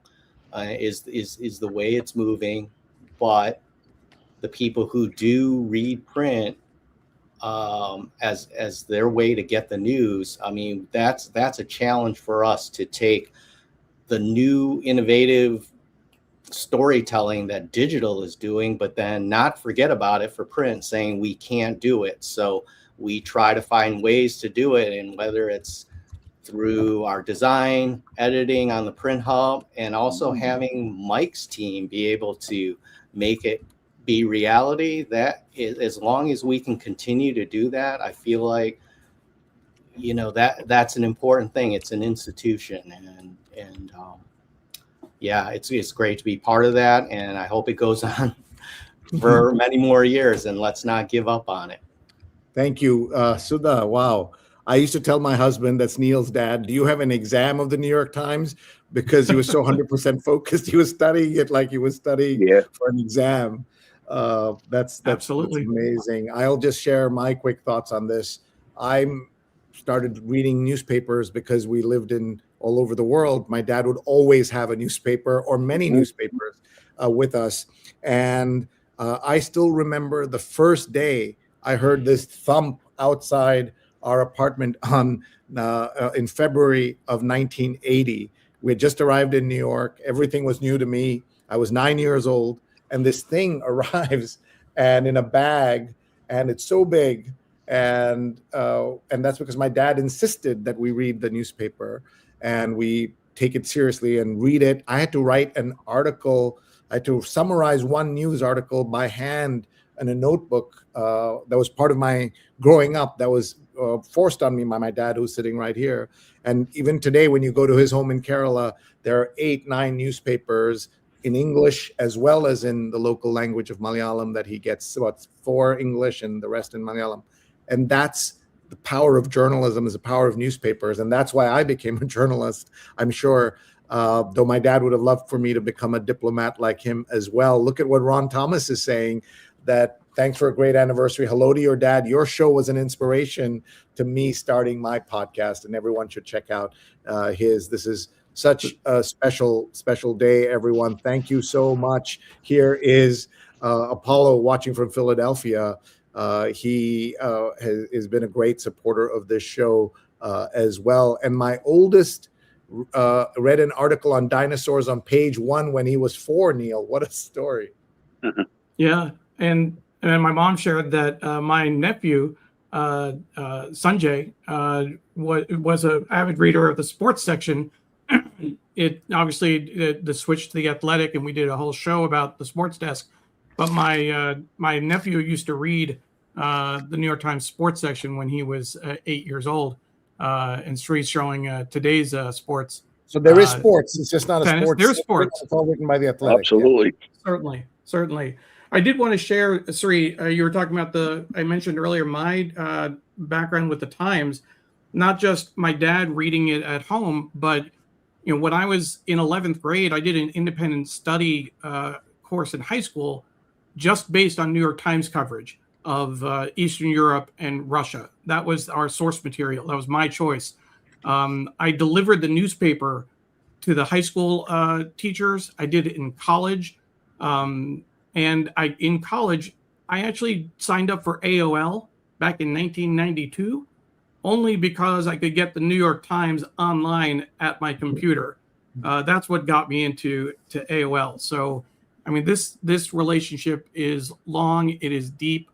F: is the way it's moving. But the people who do read print as their way to get the news, I mean, that's a challenge for us to take the new innovative storytelling that digital is doing, but then not forget about it for print, saying we can't do it. So we try to find ways to do it, and whether it's through our design, editing on the print hub, and also having Mike's team be able to make it be reality. That is, as long as we can continue to do that, I feel like that's an important thing. It's an institution, and it's great to be part of that, and I hope it goes on for many more years, and let's not give up on it.
B: Thank you, Sudha. Wow. I used to tell my husband, that's Neil's dad, do you have an exam of the New York Times? Because he was so 100% focused. He was studying it like he was studying for an exam. That's absolutely amazing. I'll just share my quick thoughts on this. I started reading newspapers because we lived all over the world. My dad would always have a newspaper or many newspapers with us. And I still remember the first day I heard this thump outside our apartment in February of 1980. We had just arrived in New York. Everything was new to me. I was 9 years old. And this thing arrives and in a bag, and it's so big. And that's because my dad insisted that we read the newspaper and we take it seriously and read it. I had to write an article. I had to summarize one news article by hand in a notebook that was part of my growing up, that was forced on me by my dad, who's sitting right here. And even today, when you go to his home in Kerala, there are 8-9 newspapers in English as well as in the local language of Malayalam that he gets, about 4 English and the rest in Malayalam. And that's the power of journalism, is the power of newspapers. And that's why I became a journalist. I'm sure though my dad would have loved for me to become a diplomat like him as well. Look at what Ron Thomas is saying, that thanks for a great anniversary. Hello to your dad. Your show was an inspiration to me starting my podcast, and everyone should check out his. This is such a special day, everyone. Thank you so much. Here is Apollo watching from Philadelphia. He has been a great supporter of this show as well. And my oldest read an article on dinosaurs on page 1 when he was 4, Neil. What a story.
A: Yeah. And my mom shared that my nephew, Sanjay, was an avid reader of the sports section. It obviously the switch to the Athletic, and we did a whole show about the sports desk. But my nephew used to read the New York Times sports section when he was 8 years old, and Sree's showing today's sports.
B: So there is sports. It's just not a
A: tennis.
B: sports.
A: There's sports.
B: It's all written by the Athletic.
G: Absolutely.
A: Yeah. Certainly. I did want to share, Sree, you were talking about I mentioned earlier, my background with the Times, not just my dad reading it at home, but when I was in 11th grade, I did an independent study course in high school just based on New York Times coverage of Eastern Europe and Russia. That was our source material. That was my choice. I delivered the newspaper to the high school teachers. I did it in college. And in college, I actually signed up for AOL back in 1992, only because I could get the New York Times online at my computer. That's what got me into AOL. So, I mean, this relationship is long, it is deep,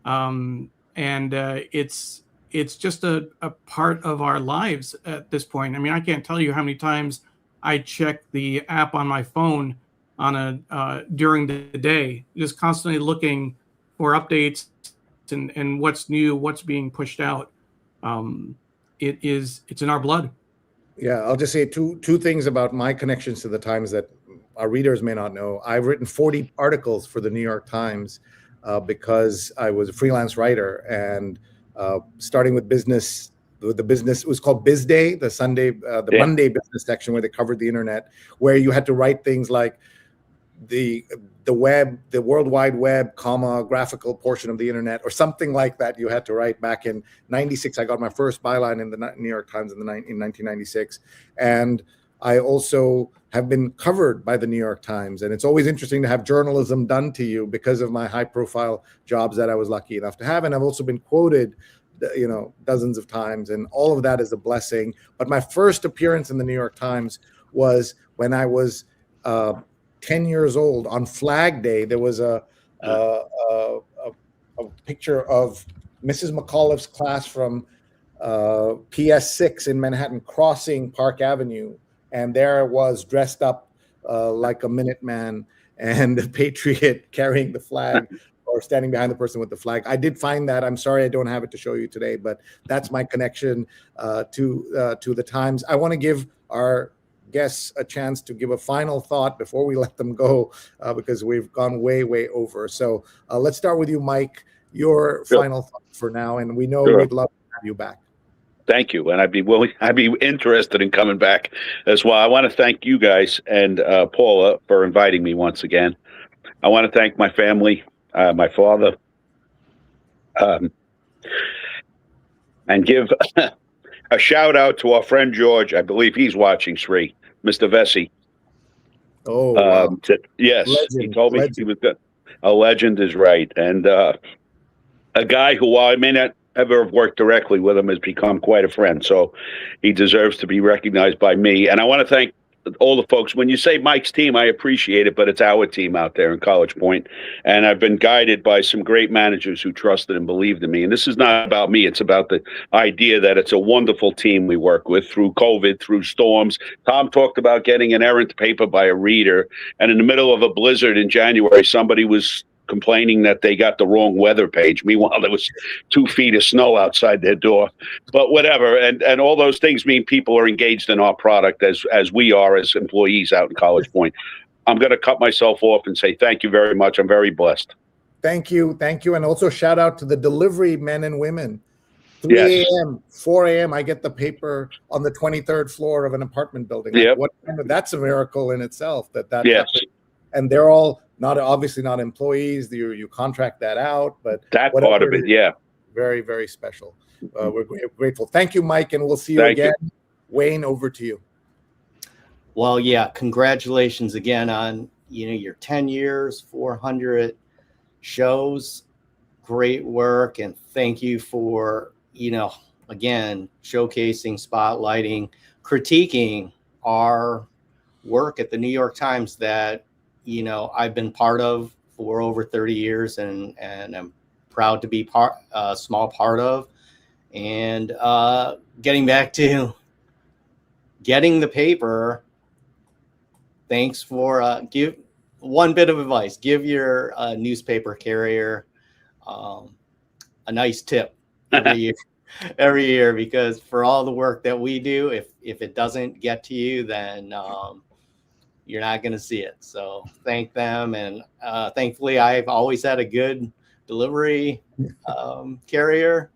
A: and it's just a part of our lives at this point. I mean, I can't tell you how many times I check the app on my phone during the day, just constantly looking for updates and what's new, what's being pushed out. It's in our blood.
B: Yeah, I'll just say two things about my connections to the Times that our readers may not know. I've written 40 articles for the New York Times because I was a freelance writer, and starting with business. The business, it was called Biz Day, the Monday business section where they covered the internet, where you had to write things like the web, the World Wide Web, graphical portion of the internet, or something like that. You had to write. Back in '96. I got my first byline in the New York Times in 1996, and I also have been covered by the New York Times. And it's always interesting to have journalism done to you because of my high-profile jobs that I was lucky enough to have, and I've also been quoted dozens of times, and all of that is a blessing. But my first appearance in the New York Times was when I was 10 years old. On Flag Day, there was a picture of Mrs. McAuliffe's class from PS6 in Manhattan crossing Park Avenue, and there I was dressed up like a Minuteman and a patriot carrying the flag or standing behind the person with the flag. I did find that. I'm sorry I don't have it to show you today, but that's my connection to the Times. I want to give our guests a chance to give a final thought before we let them go, because we've gone way over. So let's start with you, Mike. Your final thought for now, and we know we'd love to have you back.
G: Thank you, and I'd be interested in coming back as well. I want to thank you guys and Paula for inviting me once again. I want to thank my family, my father, and give a shout out to our friend George. I believe he's watching, Sree, Mr. Vesey.
B: Oh, wow.
G: Yes,
B: Legend,
G: he told me he was good. A legend is right, and a guy who, while I may not ever have worked directly with him, has become quite a friend. So he deserves to be recognized by me. And I want to thank all the folks. When you say Mike's team, I appreciate it, but it's our team out there in College Point. And I've been guided by some great managers who trusted and believed in me. And this is not about me. It's about the idea that it's a wonderful team we work with through COVID, through storms. Tom talked about getting an errant paper by a reader. And in the middle of a blizzard in January, somebody was complaining that they got the wrong weather page. Meanwhile, there was 2 feet of snow outside their door. But whatever, and all those things mean people are engaged in our product as we are as employees out in College Point. I'm going to cut myself off and say thank you very much. I'm very blessed.
B: Thank you, and also shout out to the delivery men and women 3
G: Yes.
B: a.m., 4 a.m., I get the paper on the 23rd floor of an apartment building. Like,
G: Yep.
B: that's a miracle in itself that
G: Yes.
B: happened. And they're all obviously not employees. You contract that out, but
G: That part of it, yeah.
B: very, very special. We're grateful. Thank you, Mike, and we'll see you
G: Thank
B: again. Wayne, over to you.
F: Well, yeah, congratulations again on your 10 years, 400 shows. Great work, and thank you for again showcasing, spotlighting, critiquing our work at the New York Times that I've been part of for over 30 years, and I'm proud to be a small part of. And getting back to getting the paper, thanks for give one bit of advice: give your newspaper carrier a nice tip every year, because for all the work that we do, if it doesn't get to you, then you're not going to see it. So thank them, and thankfully I've always had a good delivery carrier,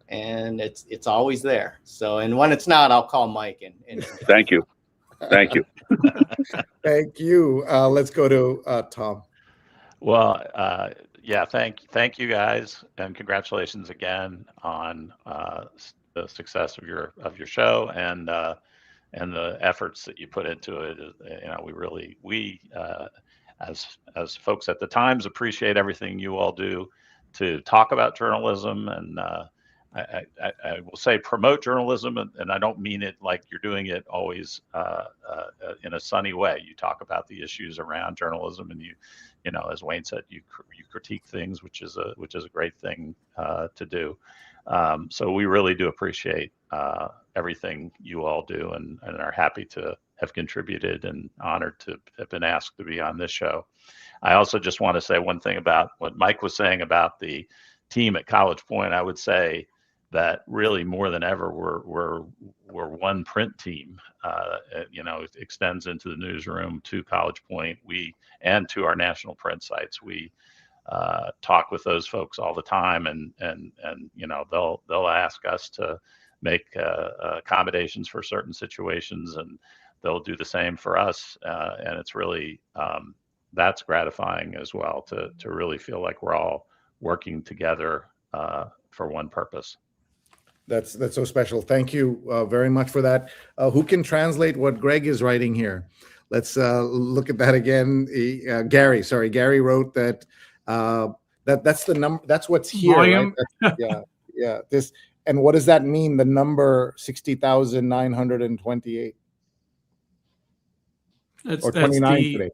F: and it's always there. So, and when it's not, I'll call Mike and
G: Thank you. Thank you.
B: Thank you. Let's go to Tom.
D: Well, yeah, thank you guys, and congratulations again on the success of your show and the efforts that you put into it. We as folks at the Times appreciate everything you all do to talk about journalism, and I will say promote journalism, and I don't mean it like you're doing it always in a sunny way. You talk about the issues around journalism, and you as Wayne said, you critique things, which is a great thing to do. So we really do appreciate everything you all do, and are happy to have contributed and honored to have been asked to be on this show. I also just want to say one thing about what Mike was saying about the team at College Point. I would say that really more than ever, we're one print team. It extends into the newsroom, to College Point, and to our national print sites. We talk with those folks all the time, and they'll ask us to make accommodations for certain situations, and they'll do the same for us. And it's really that's gratifying as well, to really feel like we're all working together for one purpose.
B: That's so special. Thank you very much for that. Who can translate what Greg is writing here? Let's look at that again. Gary wrote that that's the number. That's what's here.
A: Volume.
B: Right? Yeah. This, and what does that mean? The number 60,928 or 29 today.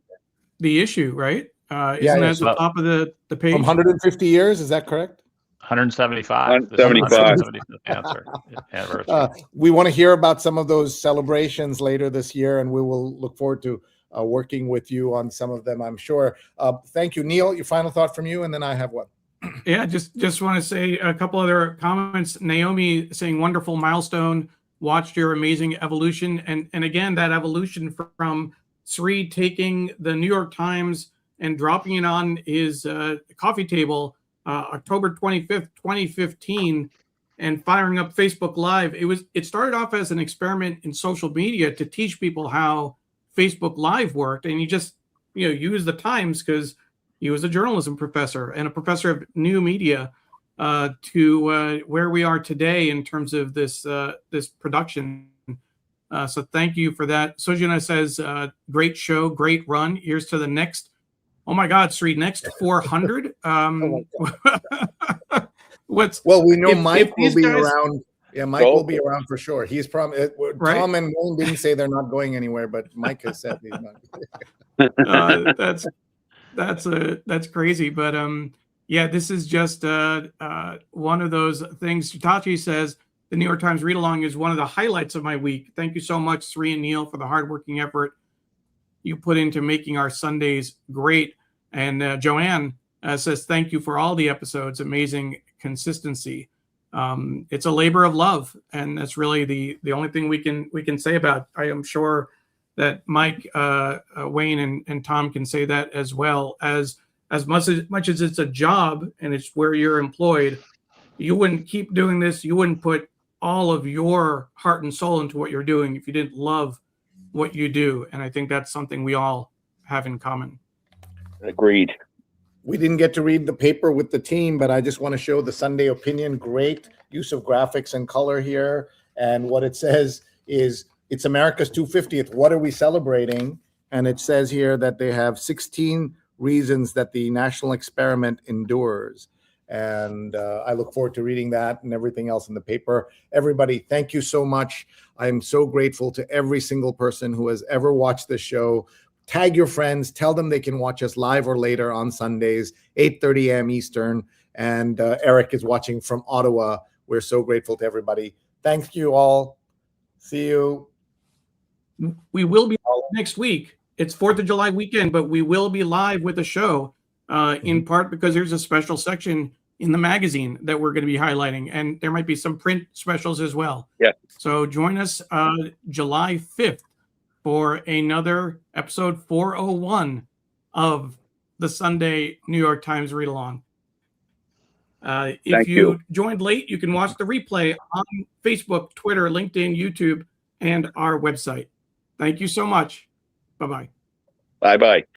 A: The issue, right? Isn't
B: Yeah,
A: that the top of the page?
B: From 150 years, is that correct?
D: 175.
G: 175.
B: We want to hear about some of those celebrations later this year, and we will look forward to working with you on some of them, I'm sure. Thank you. Neil, your final thought from you, and then I have one.
A: Yeah, just want to say a couple other comments. Naomi saying, wonderful milestone, watched your amazing evolution. And again, that evolution from Sree taking the New York Times and dropping it on his coffee table October 25th, 2015, and firing up Facebook Live. It started off as an experiment in social media to teach people how Facebook Live worked. And he just, used the Times because he was a journalism professor and a professor of new media to where we are today in terms of this production. So thank you for that. Sojana says, great show, great run. Here's to the next. Oh my God, Sree, next 400.
B: Oh
A: What's
B: well, we know
A: if
B: Mike will be
A: guys,
B: around. Yeah, Mike will be around for sure. He's probably
A: right?
B: Tom and Wayne didn't say they're not going anywhere, but Mike has said he's not.
A: That's crazy, but yeah, this is just one of those things. Tachi says the New York Times read along is one of the highlights of my week. Thank you so much, Sree and Neil, for the hardworking effort you put into making our Sundays great. And Joanne says thank you for all the episodes. Amazing consistency. It's a labor of love, and that's really the only thing we can say about it. I am sure that Mike, Wayne, and Tom can say that as well. As much as it's a job and it's where you're employed, You wouldn't keep doing this. You wouldn't put all of your heart and soul into what you're doing if you didn't love what you do. And I think that's something we all have in common.
G: Agreed.
B: We didn't get to read the paper with the team, but I just want to show the Sunday opinion. Great use of graphics and color here. And what it says is, it's America's 250th. What are we celebrating? And it says here that they have 16 reasons that the national experiment endures. And I look forward to reading that and everything else in the paper. Everybody, thank you so much. I'm so grateful to every single person who has ever watched this show. Tag your friends, tell them they can watch us live or later on Sundays, 8:30 a.m. Eastern. And Eric is watching from Ottawa. We're so grateful to everybody. Thank you all. See you.
A: We will be next week. It's 4th of July weekend, but we will be live with a show in part because there's a special section in the magazine that we're going to be highlighting, and there might be some print specials as well.
G: Yeah.
A: So join us July 5th for another episode 401 of the Sunday New York Times Read Along. If you joined late, you can watch the replay on Facebook, Twitter, LinkedIn, YouTube, and our website. Thank you so much. Bye-bye.
G: Bye-bye.